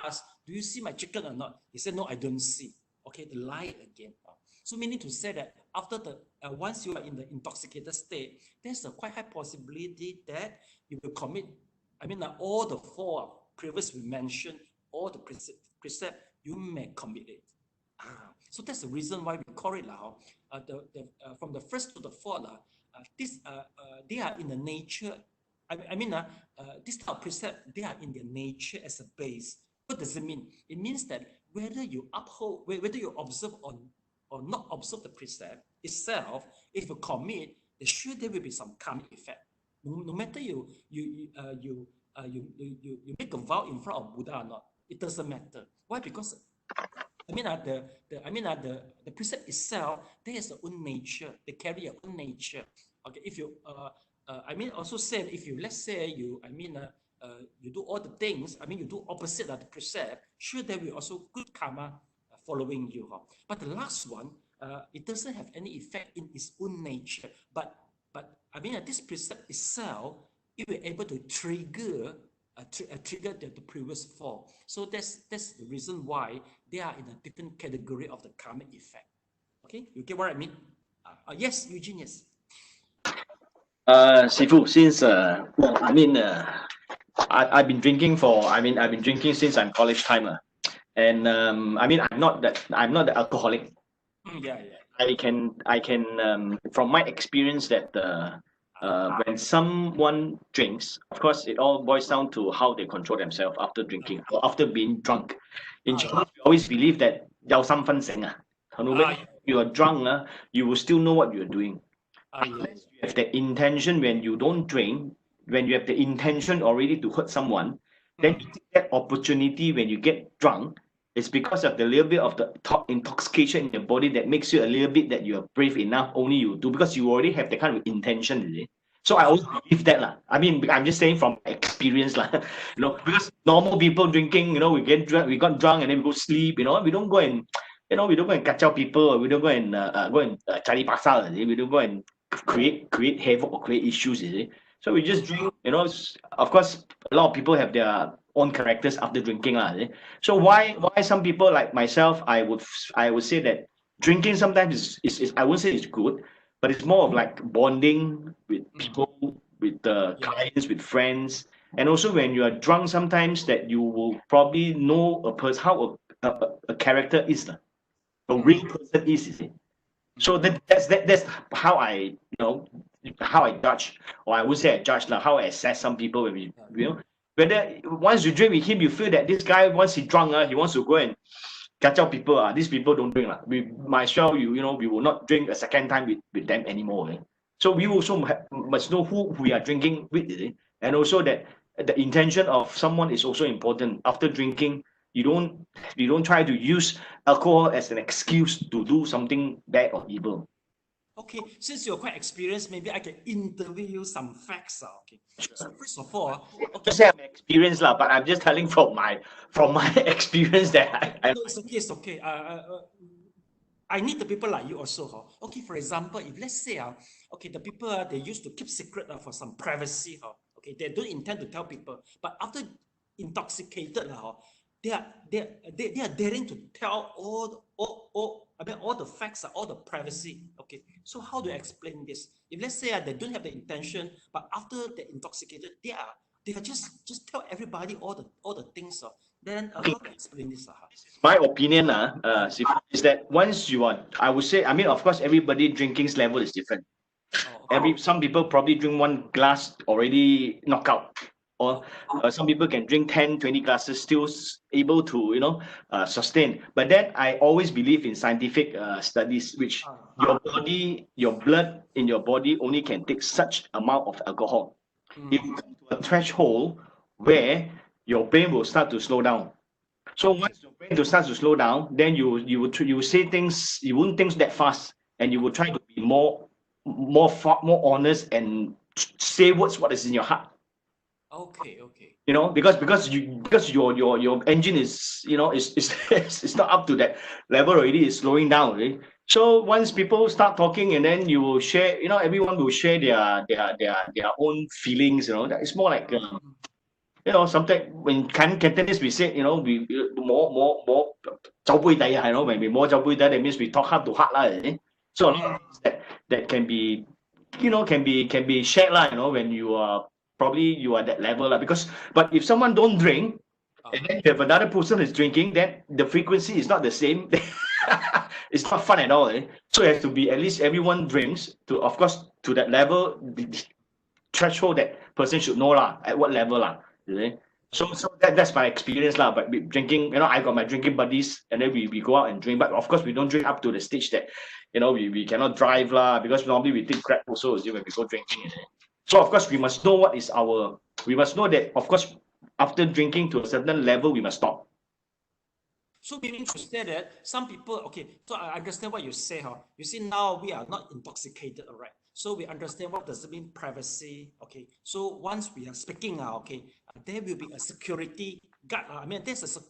asked, "Do you see my chicken or not?" He said, "No, I don't see." Okay, the lie again. So meaning to say that after once you are in the intoxicated state, there's a quite high possibility that you will commit. All the 4 previous we mentioned, all the precept, you may commit it. So that's the reason why we call it from the first to the 4th. they are in the nature. This type of precept, they are in their nature as a base. What does it mean? It means that whether you uphold, whether you observe or not observe the precept itself, if you commit, there will be some karmic effect. No matter you make a vow in front of Buddha or not, it doesn't matter. Why? Because the precept itself, there is their own nature. They carry their own nature. Okay, if you also said, if you, let's say you do all the things, you do opposite of the precept, sure there will also good karma following you. But the last one, it doesn't have any effect in its own nature. But this precept itself, it will be able to trigger the previous four. So that's the reason why they are in a different category of the karmic effect. Okay, you get what I mean? Yes, Eugene, yes. Sifu, since I've been drinking since I'm college timer, and I'm not the alcoholic. Yeah. I can from my experience that when someone drinks, of course, it all boils down to how they control themselves after drinking or after being drunk. In Chinese, we always believe that 有三分醒啊. When you are drunk, you will still know what you're doing. Unless you have the intention when you don't drink, when you have the intention already to hurt someone, then you take that opportunity when you get drunk. It's because of the little bit of the intoxication in your body that makes you a little bit that you are brave enough, only you do, because you already have the kind of intention, is it? So I always believe that. I'm just saying from experience, because normal people drinking, we got drunk and then we go sleep, we don't go and catch out people, or we don't go and cari pasal, we don't go and create havoc or create issues, is it? So we just drink, of course, a lot of people have their own characters after drinking. So why some people like myself, I would say that drinking sometimes is I wouldn't say it's good, but it's more of like bonding with people, with clients, with friends. And also when you are drunk, sometimes that you will probably know a person, how a character is, a real person is, you see. So that's how I judge, or I would say I judge, how I assess some people when we, whether once you drink with him, you feel that this guy, once he's drunk, he wants to go and catch out people. These people don't drink. We might as well, we will not drink a second time with them anymore. So we also must know who we are drinking with, and also that the intention of someone is also important. After drinking, you don't try to use alcohol as an excuse to do something bad or evil. Okay, since you're quite experienced, maybe I can interview you some facts. Okay, so first of all, just say I'm experienced, but I'm just telling from my experience that no, it's okay. I need the people like you also. Okay, for example, if let's say the people they used to keep secret for some privacy. Okay, they don't intend to tell people, but after intoxicated, they are daring to tell all the facts, all the privacy. Okay, so how do I explain this? If let's say they don't have the intention, but after they're intoxicated, they are just tell everybody all the things. Then how do I explain this? My opinion, is that once you are, I would say, of course, everybody drinking's level is different. Some people probably drink one glass already knock out. Or some people can drink 10, 20 glasses, still able to, sustain. But then I always believe in scientific studies, which your blood in your body only can take such amount of alcohol. If you come to a threshold where your brain will start to slow down. So once your brain starts to slow down, then you say things, you won't think that fast, and you will try to be more honest and say what is in your heart. Okay. Because your engine is it's not up to that level already. It's slowing down. Right? So once people start talking, and then you will share. Everyone will share their own feelings. That is more like sometimes when Cantonese we say we more 酒杯底啊, when we more 酒杯底, that means we talk heart to heart lah. So that can be can be shared lah. When you are. Probably you are that level but if someone don't drink and then you have another person is drinking, then the frequency is not the same. It's not fun at all. So it has to be at least everyone drinks to, of course, to that level, the threshold that person should know lah, at what level lah. So that's my experience lah. But drinking, I got my drinking buddies, and then we go out and drink. But of course, we don't drink up to the stage that, we cannot drive lah, because normally we take Grab also when we go drinking. So of course, we must know we must know that, of course, after drinking to a certain level, we must stop. So meaning to say that some people, okay, so I understand what you say, huh? You see, now we are not intoxicated, all right? So we understand what does it mean privacy, okay? So once we are speaking, okay, there will be a security guard. I mean, there's a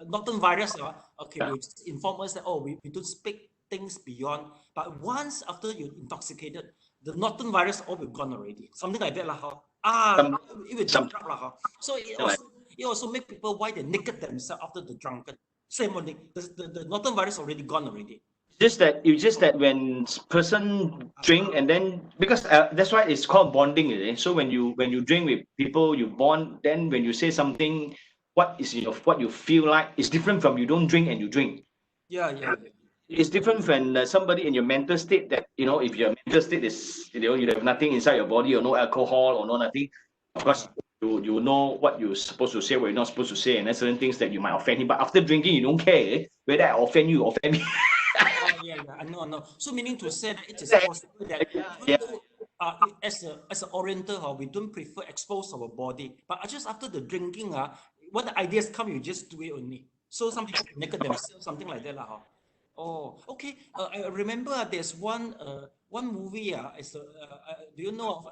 northern virus, okay, will inform us that, oh, we don't speak things beyond. But once after you're intoxicated, the northern virus all will gone already. Something like that, it will jump up, So it also make people why they naked themselves after the drunken. Same only, the northern virus already gone already. Just that when person drink, and then because that's why it's called bonding, isn't it? So when you drink with people, you bond. Then when you say something, what you feel like is different from you don't drink and you drink. Yeah. It's different when somebody in your mental state that, if your mental state is, you have nothing inside your body, or no alcohol or no nothing, of course, you know what you're supposed to say, what you're not supposed to say, and there's certain things that you might offend him. But after drinking, you don't care whether I offend you, offend me. Yeah, I know. So meaning to say that it is possible that as an Oriental, we don't prefer expose our body, but just after the drinking, when the ideas come, you just do it only. So some people naked themselves, something like that, Oh, okay. I remember there's one movie. Do you know of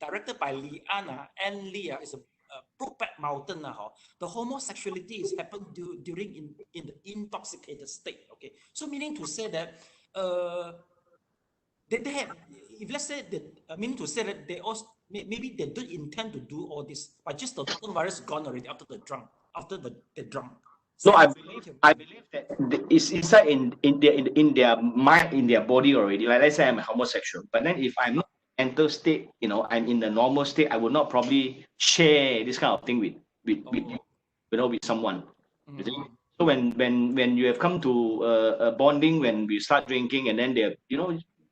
directed by Anne Lee? It's a Brokeback Mountain. The homosexuality is happened during in the intoxicated state. Okay, so meaning to say that they have, if let's say that, meaning to say that they also maybe they don't intend to do all this, but just the virus gone already after the drunk. No, I believe that it's inside in their mind, in their body already. Like let's say I'm a homosexual, but then if I'm not in mental state, I'm in the normal state, I would not probably share this kind of thing with with someone. So when you have come to a bonding, when we start drinking, and then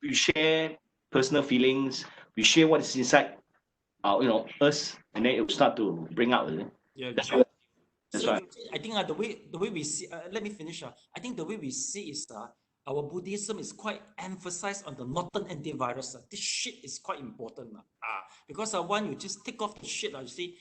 we share personal feelings, we share what is inside us, and then it will start to bring out. Yeah. That's so right. I think the way we see, let me finish. I think the way we see is our Buddhism is quite emphasized on the northern antivirus. This shit is quite important. Because when you just take off the shit, you see,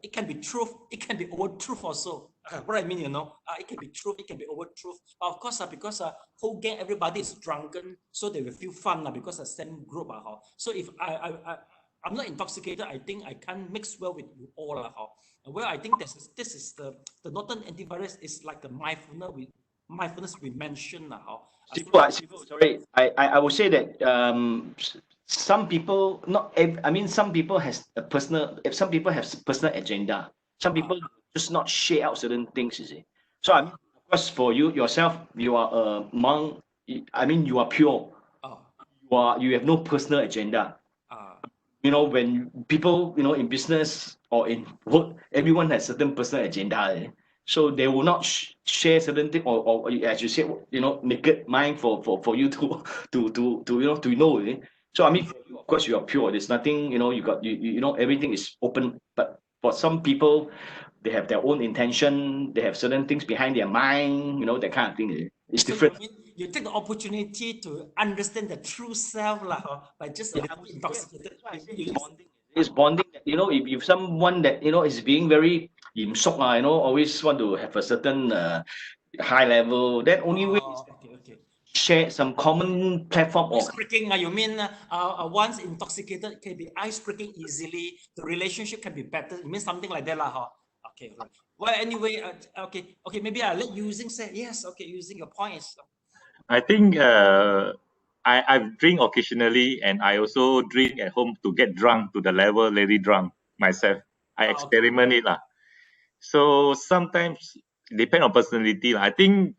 it can be truth, it can be over truth also. What I mean, it can be truth, it can be over truth. Of course, because whole gang, everybody is drunken, so they will feel fun because the same group. So if I'm not intoxicated, I think I can't mix well with you all. Well, I think this is the northern antivirus is like the mindfulness we mentioned now. Sorry, I would say that some people some people have some people have personal agenda. Some people just not share out certain things, you see. So of course, for you yourself, you are a monk. You are pure. You have no personal agenda. When people, in business or in work, everyone has certain personal agenda. So they will not share certain things, or as you said, naked mind for you to know. So of course, you are pure. There's nothing, everything is open. But for some people, they have their own intention. They have certain things behind their mind. That kind of thing. It's different. You take the opportunity to understand the true self by just intoxicated. It's bonding. If someone that is being very always want to have a certain high level, that only way is share some common platform. Ice breaking, you mean once intoxicated can be ice breaking easily, the relationship can be better. You mean something like that, Okay, right. Well, anyway, okay, maybe I'll let Xing say yes. Okay, using your points. I think I drink occasionally, and I also drink at home to get drunk to the level very drunk myself. I experiment it So sometimes depend on personality. I think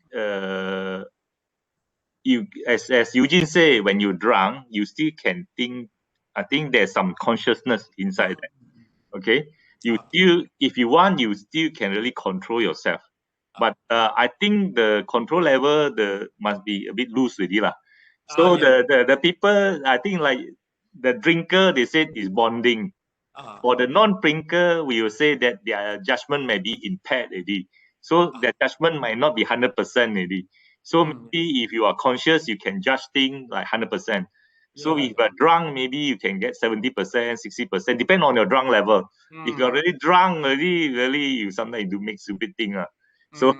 you as Eugene say, when you're drunk, you still can think. I think there's some consciousness inside that. Okay, you still, if you want, you still can really control yourself. But I think the control level must be a bit loose already lah. So yeah. the people, I think like the drinker, they said is bonding. For the non-drinker, we will say that their judgment may be impaired already. So their judgment might not be 100% already. So maybe if you are conscious, you can judge things like 100%. So if you're drunk, maybe you can get 70%, 60%, depend on your drunk level. If you're really drunk, really, you sometimes do make stupid thing. So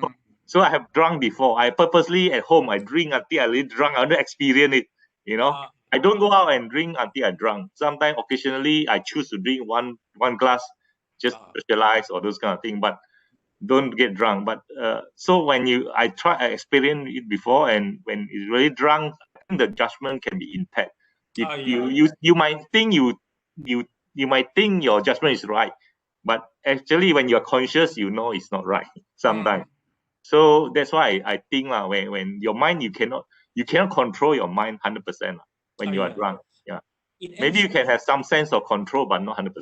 I have drunk before. I purposely at home, I drink until I really drunk. I want to experience it, you know. I don't go out and drink until I drunk. Sometimes, occasionally, I choose to drink one glass, just socialize or those kind of thing. But don't get drunk. But so when I experienced it before, and when it's really drunk, I think the judgment can be impaired. You might think you might think your judgment is right, but actually when you're conscious, you know it's not right sometimes. So that's why I think when your mind, you cannot control your mind 100% when you are drunk. Yeah, maybe you can have some sense of control, but not 100%.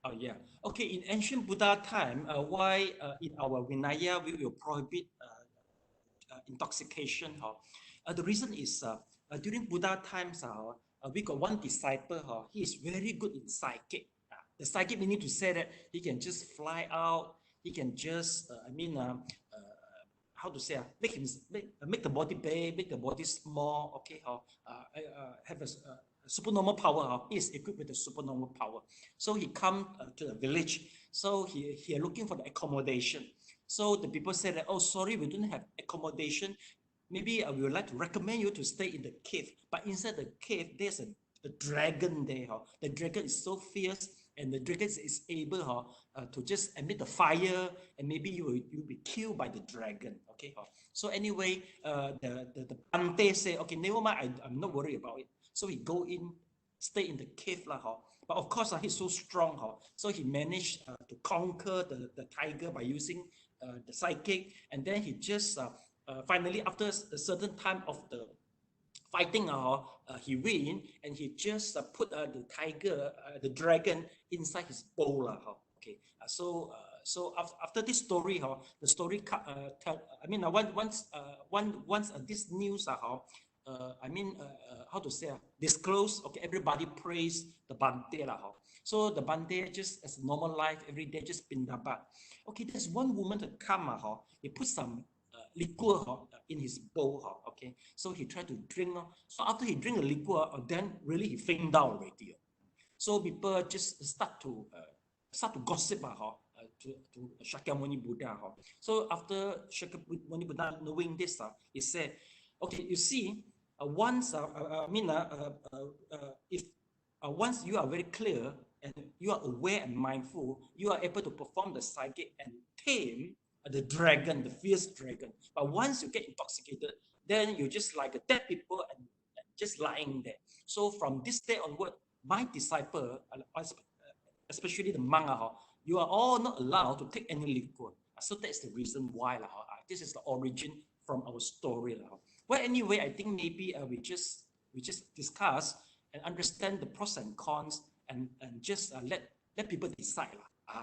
Oh yeah. Okay. In ancient Buddha time, why in our Vinaya we will prohibit intoxication? The reason is during Buddha times, we got one disciple. He is very good in psychic. The psychic meaning to say that he can just fly out. He can just, how to say, make the body big, make the body small. Okay, have a supernormal power. He is equipped with a supernormal power. So he come to the village. So he are looking for the accommodation. So the people said that, oh, sorry, we don't have accommodation. Maybe we would like to recommend you to stay in the cave. But inside the cave, there's a dragon there. The dragon is so fierce, and the dragon is able to just emit the fire, and maybe you'll be killed by the dragon. Okay. So anyway, the Bante say, okay, never mind, I'm not worried about it. So he go in, stay in the cave lah. But of course, he's so strong. So he managed to conquer the tiger by using the psychic, and then he just finally, after a certain time of the fighting, he win, and he just put the tiger, the dragon, inside his bowl. Okay, so after this story, the story tell. I mean, once this news, how to say, disclose. Okay, everybody praise the Bante So the Bante just as normal life every day, just pindabat. Okay, there's one woman that come. He put some liquor in his bowl. Okay, so he tried to drink. So after he drink the liquor, then really he faint down already. So people just start to gossip to Shakyamuni Buddha. So after Shakyamuni Buddha knowing this, he said, okay, you see, once once you are very clear and you are aware and mindful, you are able to perform the psychic and tame the dragon, the fierce dragon. But once you get intoxicated, then you're just like a dead people and just lying there. So from this day onward, my disciple, especially the monk, you are all not allowed to take any liquor. So that's the reason why. This is the origin from our story. Well, anyway, I think maybe we just discuss and understand the pros and cons, and just let people decide.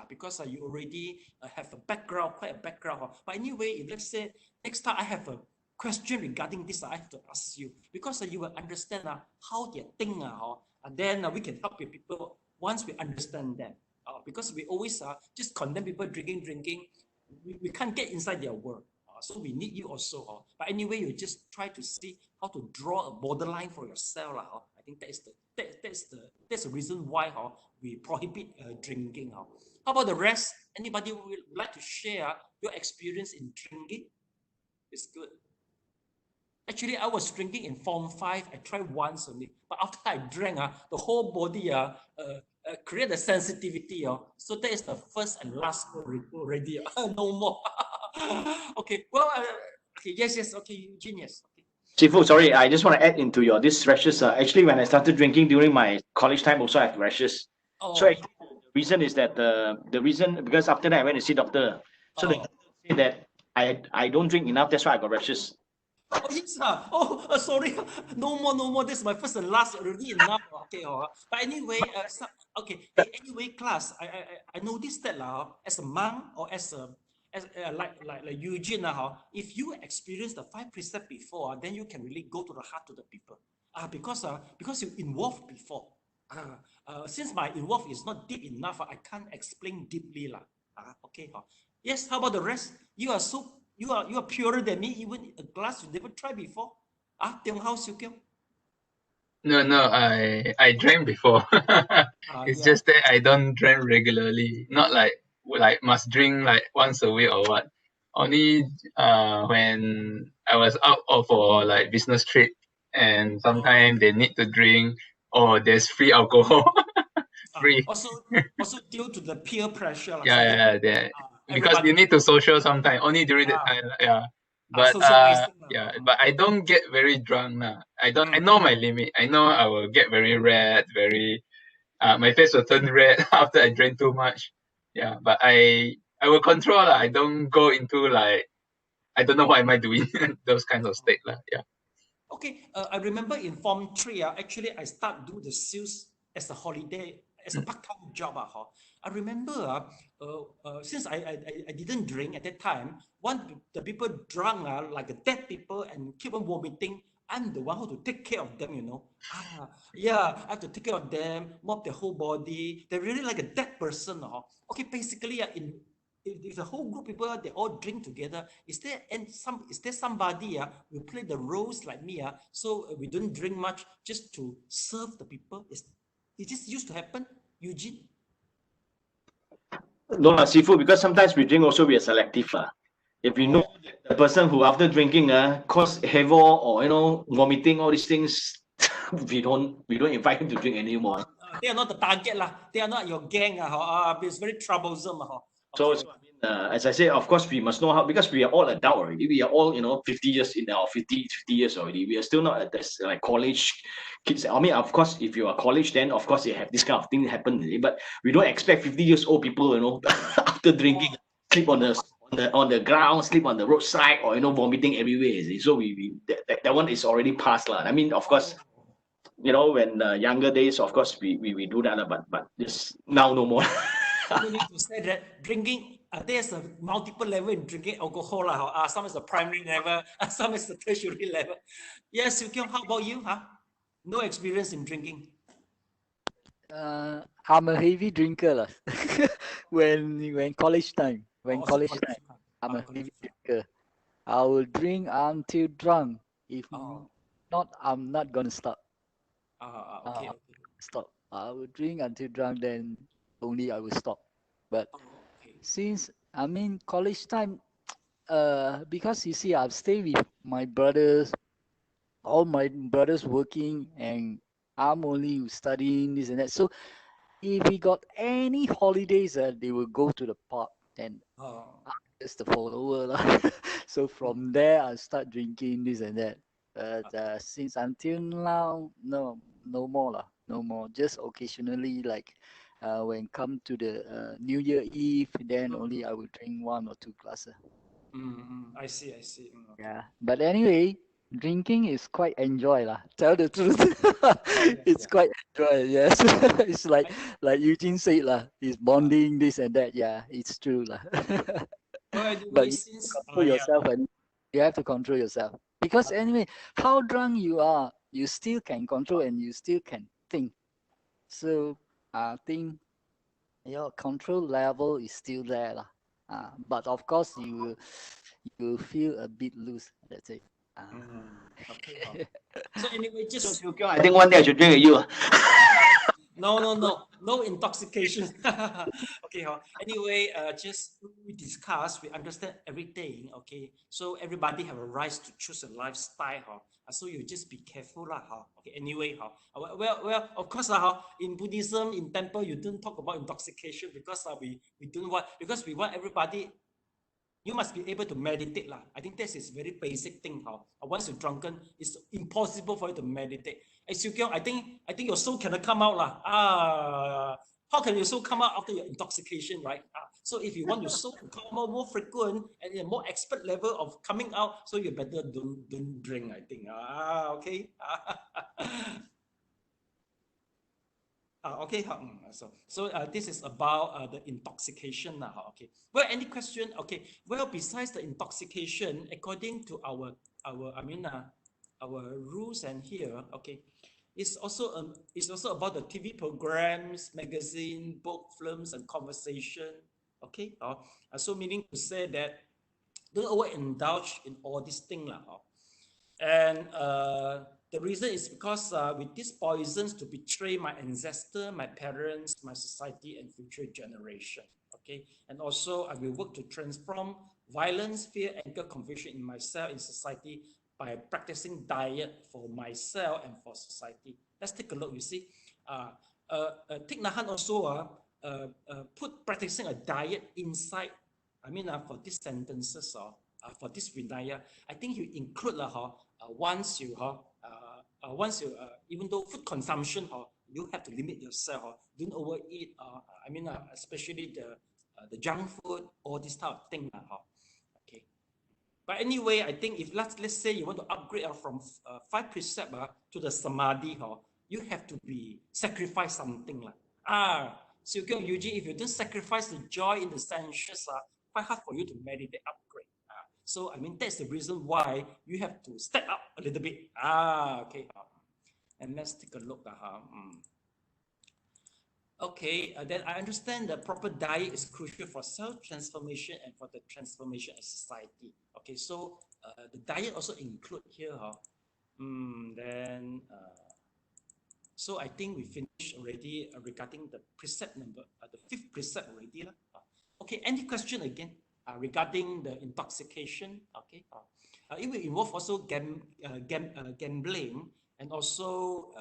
Because you already have a background, quite a background. But anyway, if let's say next time I have a question regarding this, I have to ask you, because you will understand how they think, and then we can help people once we understand them. Because we always just condemn people drinking. We can't get inside their world. So we need you also. But anyway, you just try to see how to draw a borderline for yourself. I think that's the reason why we prohibit drinking. How about the rest? Anybody would like to share your experience in drinking? It's good. Actually, I was drinking in Form 5. I tried once only. But after I drank, the whole body create a sensitivity. So that is the first and last already. No more. Okay. Well, okay. Yes. Okay, genius. Okay. Sifu, sorry, I just want to add into your this rashes. Actually, when I started drinking during my college time, also I have rashes. Oh. So actually, the reason is that the reason, because after that I went to see doctor. So the doctor said that I don't drink enough. That's why I got rashes. Oh yes, sorry. No more. This is my first and last. Already enough. Okay. But anyway, okay. Anyway, class. I noticed that as a monk or as as like Eugene, if you experience the 5 precepts before, then you can really go to the heart of the people. Because you involved before. Since my involved is not deep enough, I can't explain deeply lah. Okay. Yes. How about the rest? You are purer than me. Even a glass you never tried before. Tiong Hao Siu Kiong. No, I drank before. It's Yeah. just that I don't drink regularly. Not like must drink like once a week or what. Only when I was out for like business trip, and sometimes they need to drink, or there's free alcohol. Free. Also due to the peer pressure. Yeah. Because you need to social sometimes. Only during the time. Yeah. But but I don't get very drunk now. I know my limit. I know I will get very red, my face will turn red after I drink too much. Yeah, but I will control lah. I don't go into like I don't know what am I doing, those kinds of state lah. Yeah. Okay, I remember in Form 3, actually I start do the sales as a holiday, as a part-time job. I remember since I didn't drink at that time, the people drunk like the dead people and keep on vomiting. I'm the one who to take care of them, you know. Yeah, I have to take care of them, mop their whole body. They're really like a dead person. Okay, basically, if the whole group of people they all drink together, is there somebody will play the roles like me? So we don't drink much just to serve the people. Is this used to happen, Eugene? No, Sifu, because sometimes we drink also we are selective. If we know the person who after drinking cause havoc or vomiting, all these things, we don't invite him to drink anymore. They are not the target lah. They are not your gang. It's very troublesome. So as I said, of course we must know how, because we are all adult already. We are all 50 years in our 50 years already. We are still not like college kids. I mean, of course, if you are college, then of course you have this kind of thing happen. But we don't expect 50 years old people, after drinking, sleep on the ground, sleep on the roadside, or vomiting everywhere. So that one is already past lah. I mean, of course, when younger days, of course we do that, but this now no more. You need to say that drinking, there's a multiple level in drinking alcohol. Some is the primary level, some is the tertiary level. Yes, Siu Kiong, how about you? No experience in drinking. I'm a heavy drinker. when college time. I'm a heavy drinker. I will drink until drunk. If not, I'm not gonna stop. Okay. Stop. I will drink until drunk, then only I will stop. But since college time, because you see, I've stayed with my brothers, all my brothers working, and I'm only studying this and that. So if we got any holidays, they will go to the park, and just the follower. So from there, I start drinking this and that. But since until now, no more. No more. Just occasionally, like when come to the New Year Eve, then only I will drink 1 or 2 glasses. I see. Yeah. But anyway, drinking is quite enjoy lah. Tell the truth. It's quite enjoy. Yes. It's like Eugene said lah. It's bonding, this and that. Yeah, it's true lah. But you have to control yourself. Because anyway, how drunk you are, you still can control and you still can think. So I think your control level is still there. But of course, you will feel a bit loose. That's it. Okay. So anyway, just I think one day I should drink with you. No intoxication. Okay. Anyway, just we discuss, we understand everything. Okay. So everybody have a right to choose a lifestyle. So you just be careful lah. Okay. Anyway, well, of course in Buddhism, in temple, you don't talk about intoxication because we don't want, because we want everybody. You must be able to meditate lah. I think this is very basic thing. Once you're drunken, it's impossible for you to meditate. Hey, Siu Kiong, I think your soul cannot come out lah. How can your soul come out after your intoxication, right? So if you want your soul to come out more frequent and a more expert level of coming out, so you better don't drink, I think. Okay. Okay. So this is about the intoxication now. Okay. Well, any question? Okay. Well, besides the intoxication, according to our rules and here, okay, it's also about the TV programs, magazine, book, films, and conversation. Okay. So meaning to say that don't overindulge in all these things lah. And the reason is because with these poisons to betray my ancestor, my parents, my society, and future generation. Okay, and also I will work to transform violence, fear, anger, confusion in myself, in society by practicing diet for myself and for society. Let's take a look. You see, Thich Nhat Hanh also put practicing a diet inside. For these sentences for this Vinaya, I think you include once you even though food consumption you have to limit yourself don't overeat. Especially the junk food, all this type of thing okay. But anyway, I think if let's say you want to upgrade from 5 precept to the samadhi, you have to sacrifice something so usually if you don't sacrifice the joy in the senses, quite hard for you to meditate upgrade. So that's the reason why you have to step up a little bit. Okay. And let's take a look. Okay, then I understand that proper diet is crucial for self-transformation and for the transformation of society. Okay, so the diet also include here. So I think we finished already regarding the precept number, the 5th precept already. Okay, any question again regarding the intoxication? Okay, it will involve also gambling and also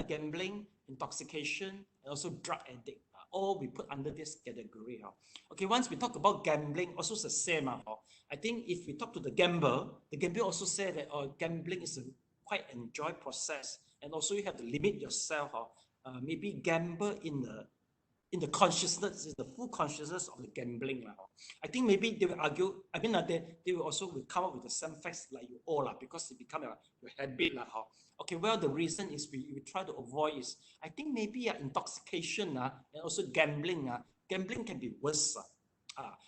gambling, intoxication, and also drug addict. All we put under this category. Okay, once we talk about gambling, also it's the same. I think if we talk to the gambler also say that gambling is a quite enjoy process, and also you have to limit yourself. Maybe gamble in the consciousness, is the full consciousness of the gambling. I think maybe they will argue, they will also come up with the same facts like you all, because it become your habit. Okay, well, the reason is we try to avoid is, I think maybe intoxication and also gambling. Gambling can be worse.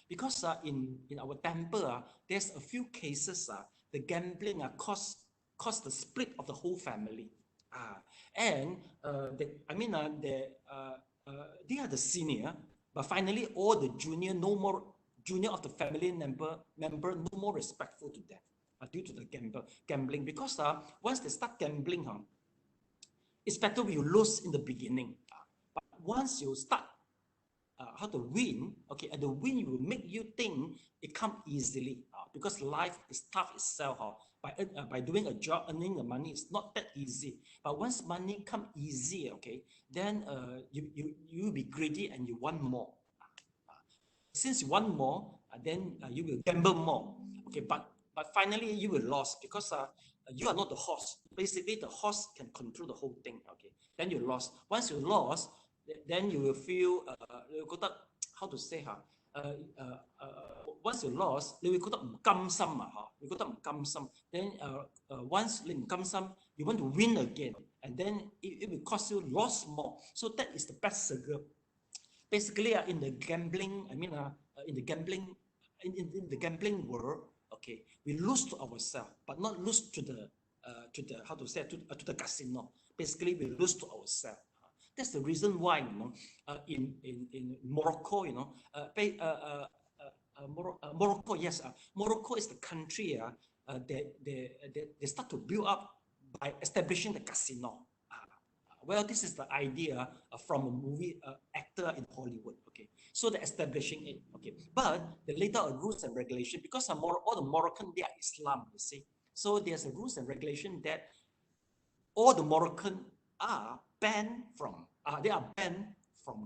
Because in our temple, there's a few cases, the gambling caused the split of the whole family. And they are the senior, but finally all the junior of the family member no more respectful to them due to the gambling. Because once they start gambling, it's better when you lose in the beginning. But once you start how to win, okay, and the win will make you think it come easily because life is tough itself. By doing a job, earning the money is not that easy. But once money come easy, okay, then you will be greedy and you want more. Since you want more, then you will gamble more. Okay, but finally you will lose because you are not the horse. Basically, the horse can control the whole thing. Okay, then you lost. Once you lost, then you will feel how to say once you lost, you will then once you want to win again, and then it will cost you loss more. So that is the best circle. Basically, in the gambling, in the gambling world, okay, we lose to ourselves, but not lose to the how to say to the casino. Basically, we lose to ourselves. That's the reason why, in Morocco, Morocco, yes, Morocco is the country they start to build up by establishing the casino. Well, this is the idea from a movie actor in Hollywood. Okay, so they're establishing it. Okay, but the later rules and regulation, because all the Moroccan, they are Islam, you see. So there's a rules and regulation that all the Moroccan are banned from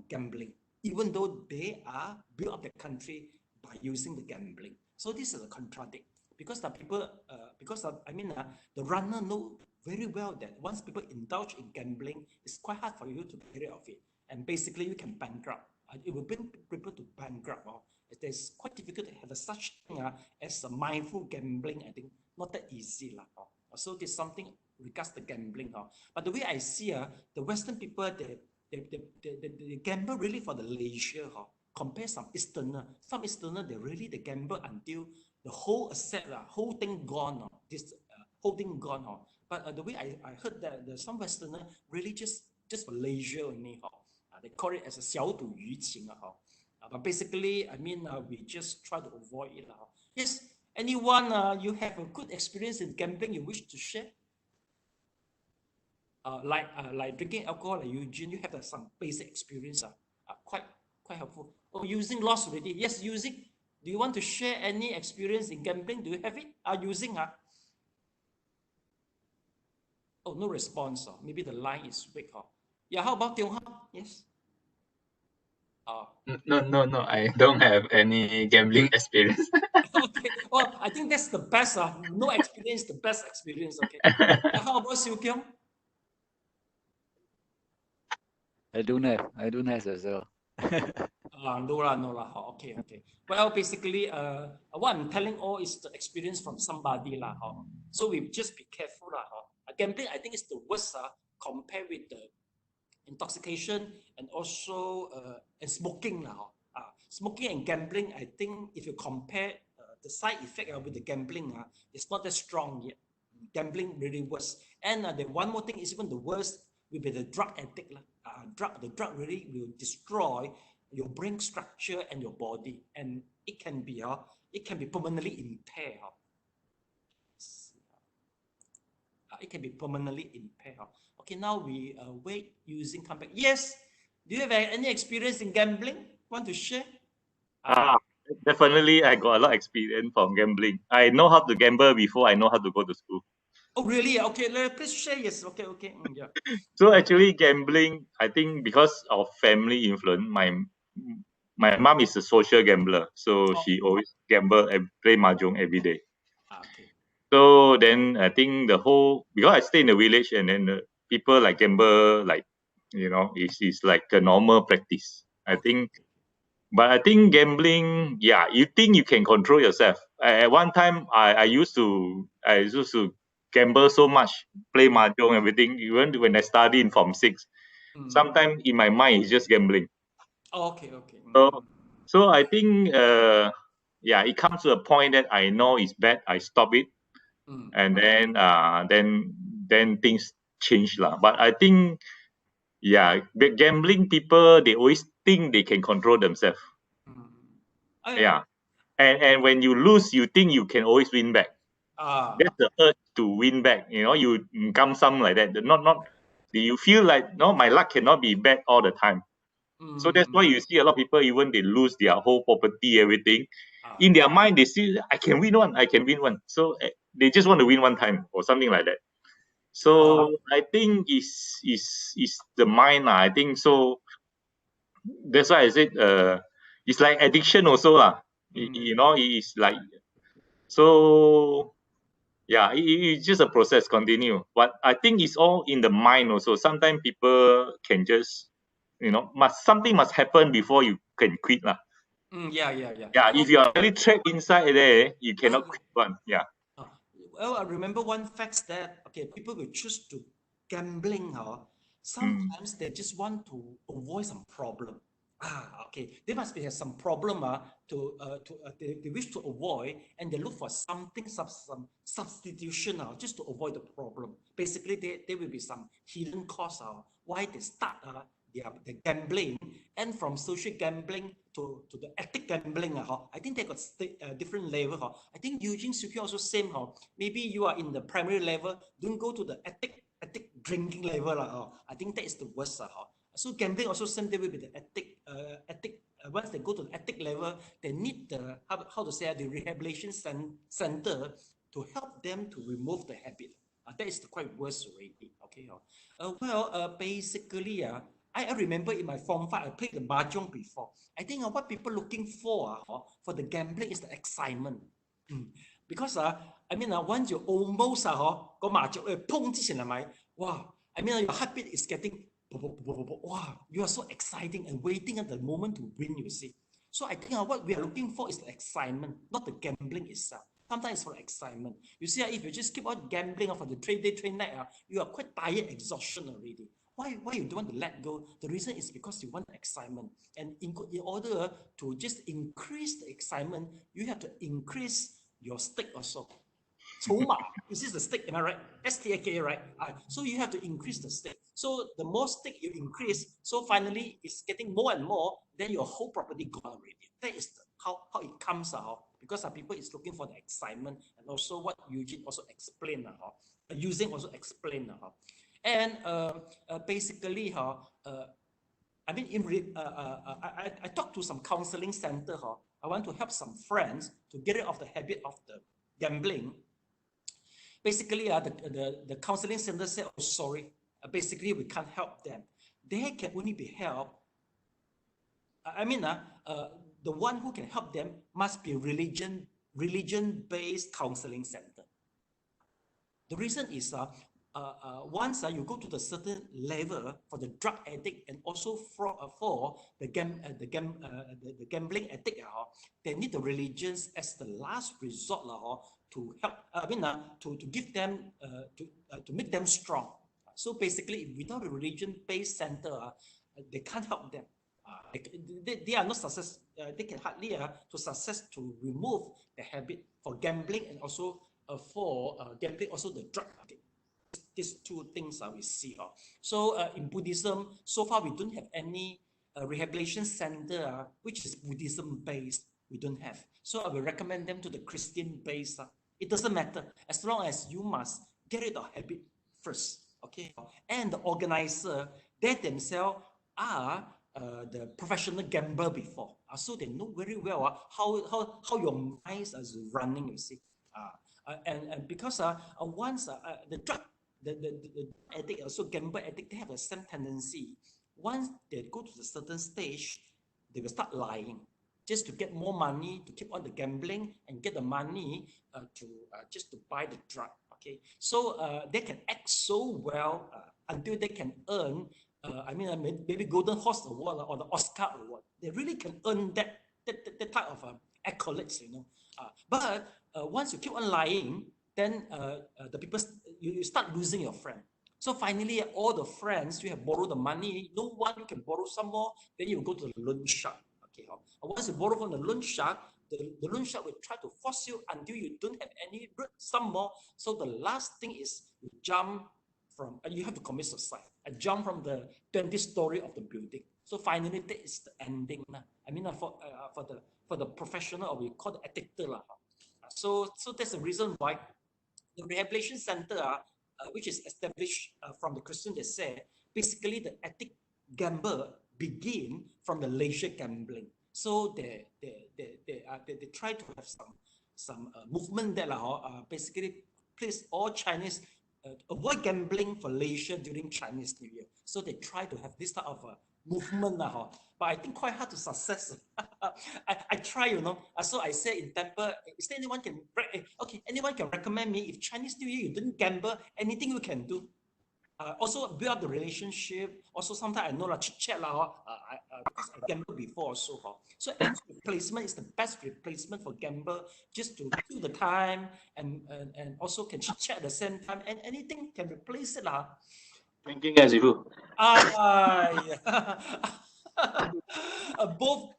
gambling, even though they are built up the country by using the gambling. So this is a contradict, because the people, the runner know very well that once people indulge in gambling, it's quite hard for you to get rid of it, and basically you can bankrupt. It will bring people to bankrupt. It's quite difficult to have such thing as a mindful gambling. I think not that easy. So there's something regards to gambling. But the way I see the Western people, they gamble really for the leisure. Compare some Easterner. Some Easterner, they gamble until the whole asset, whole thing gone. Whole thing gone. But the way I heard that some Westerner really just for leisure only. They call it as a 小赌怡情. But basically, I mean, we just try to avoid it. Yes, anyone, you have a good experience in gambling you wish to share? Like drinking alcohol, like Eugene, you have some basic experience. Quite helpful. Oh, using loss already. Yes, using. Do you want to share any experience in gambling? Do you have it? Using? Oh, no response. Maybe the line is weak. Yeah, how about Tiong Ha? Yes. No. I don't have any gambling experience. Okay. Well, I think that's the best. No experience, the best experience. Okay. How about Siu Kiong? I don't have as well. No lah. Okay. Well, basically, what I'm telling all is the experience from somebody lah. So we just be careful lah. Gambling, I think, is the worst compared with the intoxication and also and smoking now. Smoking and gambling, I think if you compare the side effect with the gambling, it's not that strong yet. Gambling really worse. And the one more thing is even the worst will be the drug addict. The drug really will destroy your brain structure and your body, and it can be permanently impaired. It can be permanently impaired. Okay, now we wait using comeback. Yes. Do you have any experience in gambling? Want to share? Definitely, I got a lot of experience from gambling. I know how to gamble before I know how to go to school. Oh, really? Okay, please share. Yes. Okay. Yeah. So actually, gambling, I think because of family influence, my mom is a social gambler, so she always gamble and play mahjong every day. Okay. So then I think because I stay in the village and then the people like gamble, like, it's like a normal practice. I think gambling, you think you can control yourself. At one time, I used to gamble so much, play mahjong, everything. Even when I study in Form 6, sometimes in my mind it's just gambling. Okay. So I think it comes to a point that I know it's bad. I stop it. And then things change lah. But I think the gambling people, they always think they can control themselves. And when you lose, you think you can always win back. That's the urge to win back. You come some like that. Not you feel like my luck cannot be bad all the time. So that's why you see a lot of people, even they lose their whole property, everything. In their mind, they see I can win one. So they just want to win one time or something like that. So I think is the mind. I think so. That's why I said it's like addiction also lah. It's like so. Yeah, it's just a process. Continue, but I think it's all in the mind also. Sometimes people can just something must happen before you can quit lah. Yeah. If you are really trapped inside there, you cannot quit one. Yeah. Well, I remember one fact that people will choose to gambling. Sometimes they just want to avoid some problem. They must have some problem they wish to avoid, and they look for some substitution just to avoid the problem. Basically, there will be some hidden cause why they start the gambling, and from social gambling to the ethic gambling. I think they got different level. I think Eugene Suki also same. Maybe you are in the primary level, don't go to the ethic drinking level. I think that is the worst. So gambling also same. There will be the ethic. Once they go to the ethic level, they need the the rehabilitation center to help them to remove the habit. That is quite worse already. Okay. Basically, I remember in my Form 5, I played the mahjong before. I think what people looking for the gambling is the excitement. Because once you almost go mahjong, your heartbeat is getting wow, you are so exciting and waiting at the moment to win, you see. So I think what we are looking for is the excitement, not the gambling itself. Sometimes it's for excitement. You see, if you just keep on gambling for the trade day, trade night, you are quite tired, exhaustion already. Why you don't want to let go? The reason is because you want excitement. And in order to just increase the excitement, you have to increase your stake also. This is the stake, am I right? STAK, right? So you have to increase the stake. So the more stake you increase, so finally it's getting more and more, then your whole property gone already. That is how it comes out, because people is looking for the excitement, and also what Eugene also explained, using also explained. And basically, I mean, I talked to some counseling center. I want to help some friends to get rid of the habit of the gambling. Basically, the counseling center said, "Oh, sorry. Basically, we can't help them. They can only be helped. I mean, the one who can help them must be religion-based counseling center. The reason is, once you go to the certain level for the drug addict and also for the gambling addict, they need the religions as the last resort to help. I mean, to give them to make them strong. So basically, without a religion-based center, they can't help them. They are not success. They can hardly to success to remove the habit for gambling and also for gambling, also the drug addict. These two things we see. So in Buddhism, so far we don't have any rehabilitation center which is Buddhism based. We don't have. So I will recommend them to the Christian based. It doesn't matter as long as you must get rid of habit first. Okay, and the organizer, they themselves are the professional gambler before, so they know very well how your mind is running. You see, and because once the drug, the addict, also gambler addict, they have the same tendency. Once they go to a certain stage, they will start lying just to get more money, to keep on the gambling and get the money to just to buy the drug. Okay, so they can act so well until they can earn. I mean, maybe Golden Horse Award or the Oscar Award. They really can earn that type of accolades, you know. But once you keep on lying, then the people, you start losing your friend. So finally, all the friends, you have borrowed the money. No one you can borrow some more. Then you go to the loan shark. Okay, once you borrow from the loan shark, the loan shark will try to force you until you don't have any some more. So the last thing is you jump from, you have to commit suicide. I jump from the 20th story of the building. So finally, that is the ending. I mean, for the professional, or we call the addictor. So that's the reason why the rehabilitation center, which is established from the Christian, they say basically the addict gambler begin from the leisure gambling. So they try to have some movement that basically please all Chinese avoid gambling for leisure during Chinese New Year. So they try to have this type of movement, but I think quite hard to success. I try, you know. So I say in temple, is there anyone can anyone can recommend me if Chinese New Year you didn't gamble, anything you can do? Also build up the relationship. Also sometimes I know chit chat because I gambled before also. So replacement is the best replacement for gamble, just to kill the time and also can chit chat at the same time, and anything can replace it. Drinking as you. Both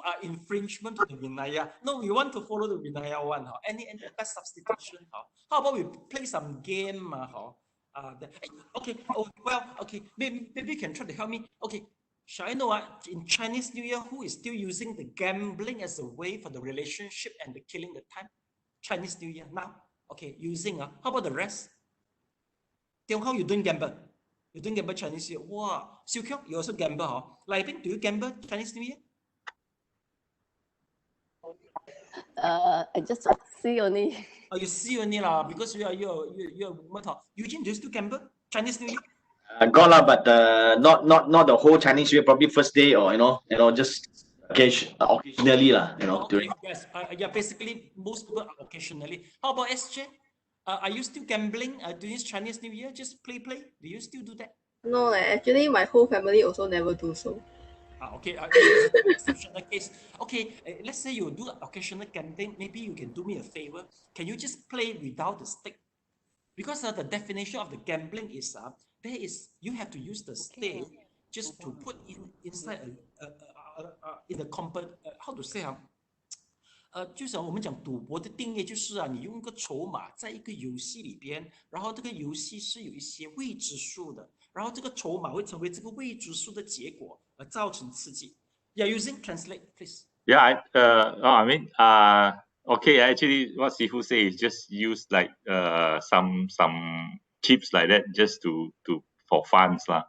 are infringement to the Vinaya. No, we want to follow the Vinaya one. Any best substitution? How about we play some game? Okay. Oh well. Okay. Maybe you can try to help me. Okay. Shall I know in Chinese New Year who is still using the gambling as a way for the relationship and the killing the time? Chinese New Year now. Okay. Using. How about the rest? Tiong Hao, you don't gamble. You don't gamble Chinese New Year. Wow. Siu Kiong, you also gamble. Lai Bing, do you gamble Chinese New Year? I just see only. Oh, you see only because you're a woman. Eugene, do you still gamble Chinese New Year? Got lah, but not the whole Chinese New Year. Probably first day, or just occasionally lah. Okay, yes. Yeah, basically most people are occasionally. How about SJ? Are you still gambling during Chinese New Year? Just play? Do you still do that? No, actually my whole family also never do so. Okay, it's an exceptional case. Okay, let's say you do occasional gambling. Maybe you can do me a favor. Can you just play without the stick? Because the definition of the gambling is you have to use the stick just to put inside in the how to say 就是我们讲赌博的定义就是你用一个筹码在一个游戏里边，然后这个游戏是有一些未知数的，然后这个筹码会成为这个未知数的结果而造成刺激。Yeah, using translate, please. Yeah, okay. Actually, what Sifu say is just use like some chips like that just to for funds lah.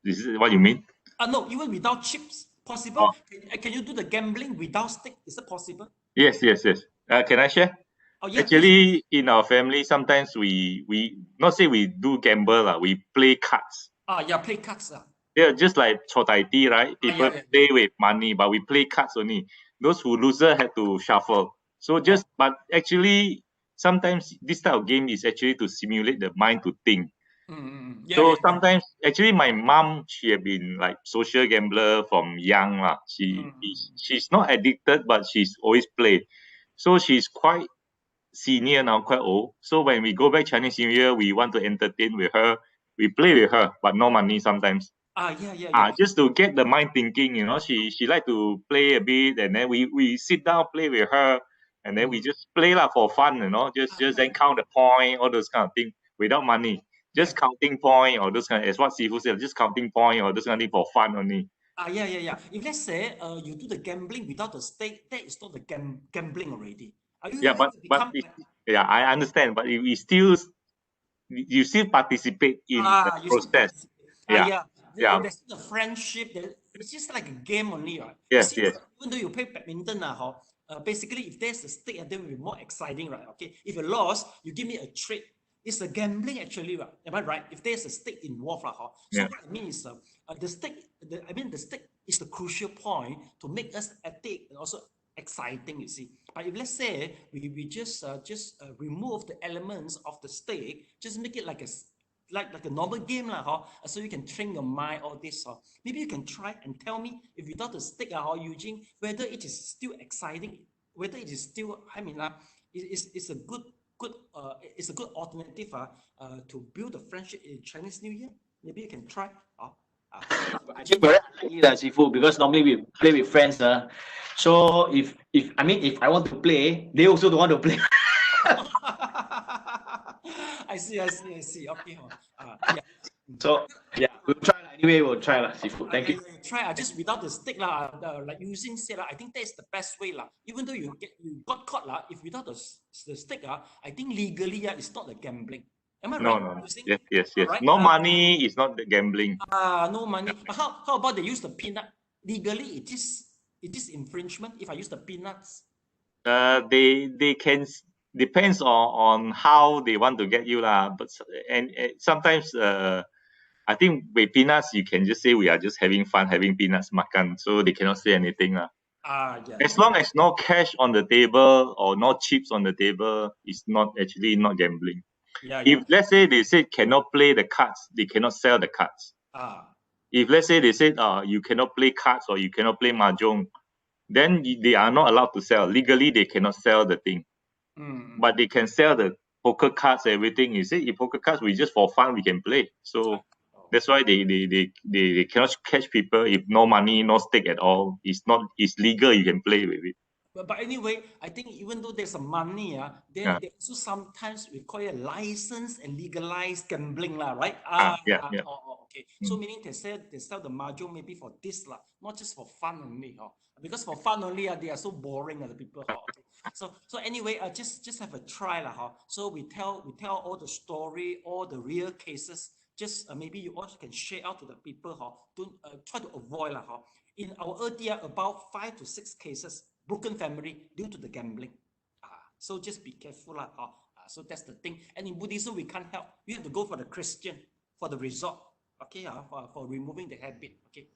Is it what you mean? No, even without chips, possible. Can you do the gambling without stick? Is it possible? Yes. Can I share? Oh, yeah, actually, in our family, sometimes we not say we do gamble lah. We play cards. Yeah, play cards. Yeah, just like Chotai right? People play with money, but we play cards only. Those who loser had to shuffle. So but actually, sometimes this type of game is actually to simulate the mind to think. Sometimes, actually, my mom, she had been like social gambler from young lah. She's not addicted, but she's always played. So she's quite senior now, quite old. So when we go back Chinese New Year, we want to entertain with her. We play with her, but no money sometimes. Just to get the mind thinking, she like to play a bit, and then we sit down, play with her, and then we just play lah for fun, just then count the point, all those kind of thing without money. Just counting point or those kind of, as what Sifu said, just counting point or those kind of thing for fun only. Yeah. If let's say you do the gambling without the stake, that is not the gambling already. I understand, but you still participate in the process. There's the friendship. It's just like a game only, right? Yes. Even though you play badminton, basically, if there's a stake, then it will be more exciting, right? Okay, if you lost, you give me a treat. It's a gambling actually, right? Am I right? If there's a stake involved, so what I mean is the stake. The stake is the crucial point to make us addict and also exciting. You see, but if let's say we just remove the elements of the stake, just make it like a normal game so you can train your mind, all this. Maybe you can try and tell me if without the stake, Eugene, whether it is still exciting, whether it is still, it's a good alternative to build a friendship in Chinese New Year. Maybe you can try. I think very unlikely that Sifu, because normally we play with friends. So if I want to play, they also don't want to play. I see. Okay. So we'll try anyway. We'll try Sifu. Thank you. Try just without the stick like using say I think that's the best way Even though you got caught if without the stick I think legally it's not the gambling. Am I right? No. Yes. Right? No money is not the gambling. No money. But how about they use the peanut? Legally, it is infringement if I use the peanuts. They can. Depends on how they want to get you but sometimes I think with peanuts you can just say we are just having fun having peanuts makan, so they cannot say anything as long as no cash on the table or no chips on the table, it's not gambling. If let's say they say cannot play the cards, they cannot sell the cards. If let's say they said you cannot play cards or you cannot play mahjong, then they are not allowed to sell. Legally they cannot sell the thing. But they can sell the poker cards, everything. You see, if poker cards we just for fun we can play. So that's why they cannot catch people if no money, no stake at all. It's legal, you can play with it. But anyway, I think even though there's some money, then they also sometimes require license and legalized gambling, right? Okay. So meaning they sell the mahjong maybe for this, not just for fun only. Because for fun only, they are so boring, the people. Okay. So anyway, just have a try, So we tell all the story, all the real cases. Just maybe you also can share out to the people. Don't try to avoid In our Erdivihara, about 5 to 6 cases. Broken family due to the gambling. So just be careful. So that's the thing. And in Buddhism, we can't help. You have to go for the Christian for the result. Okay, for removing the habit. Okay.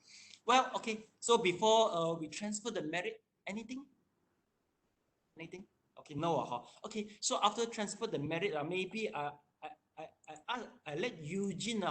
Well, okay. So before we transfer the merit, anything? Okay, no. Okay. So after transfer the merit, maybe I let Eugene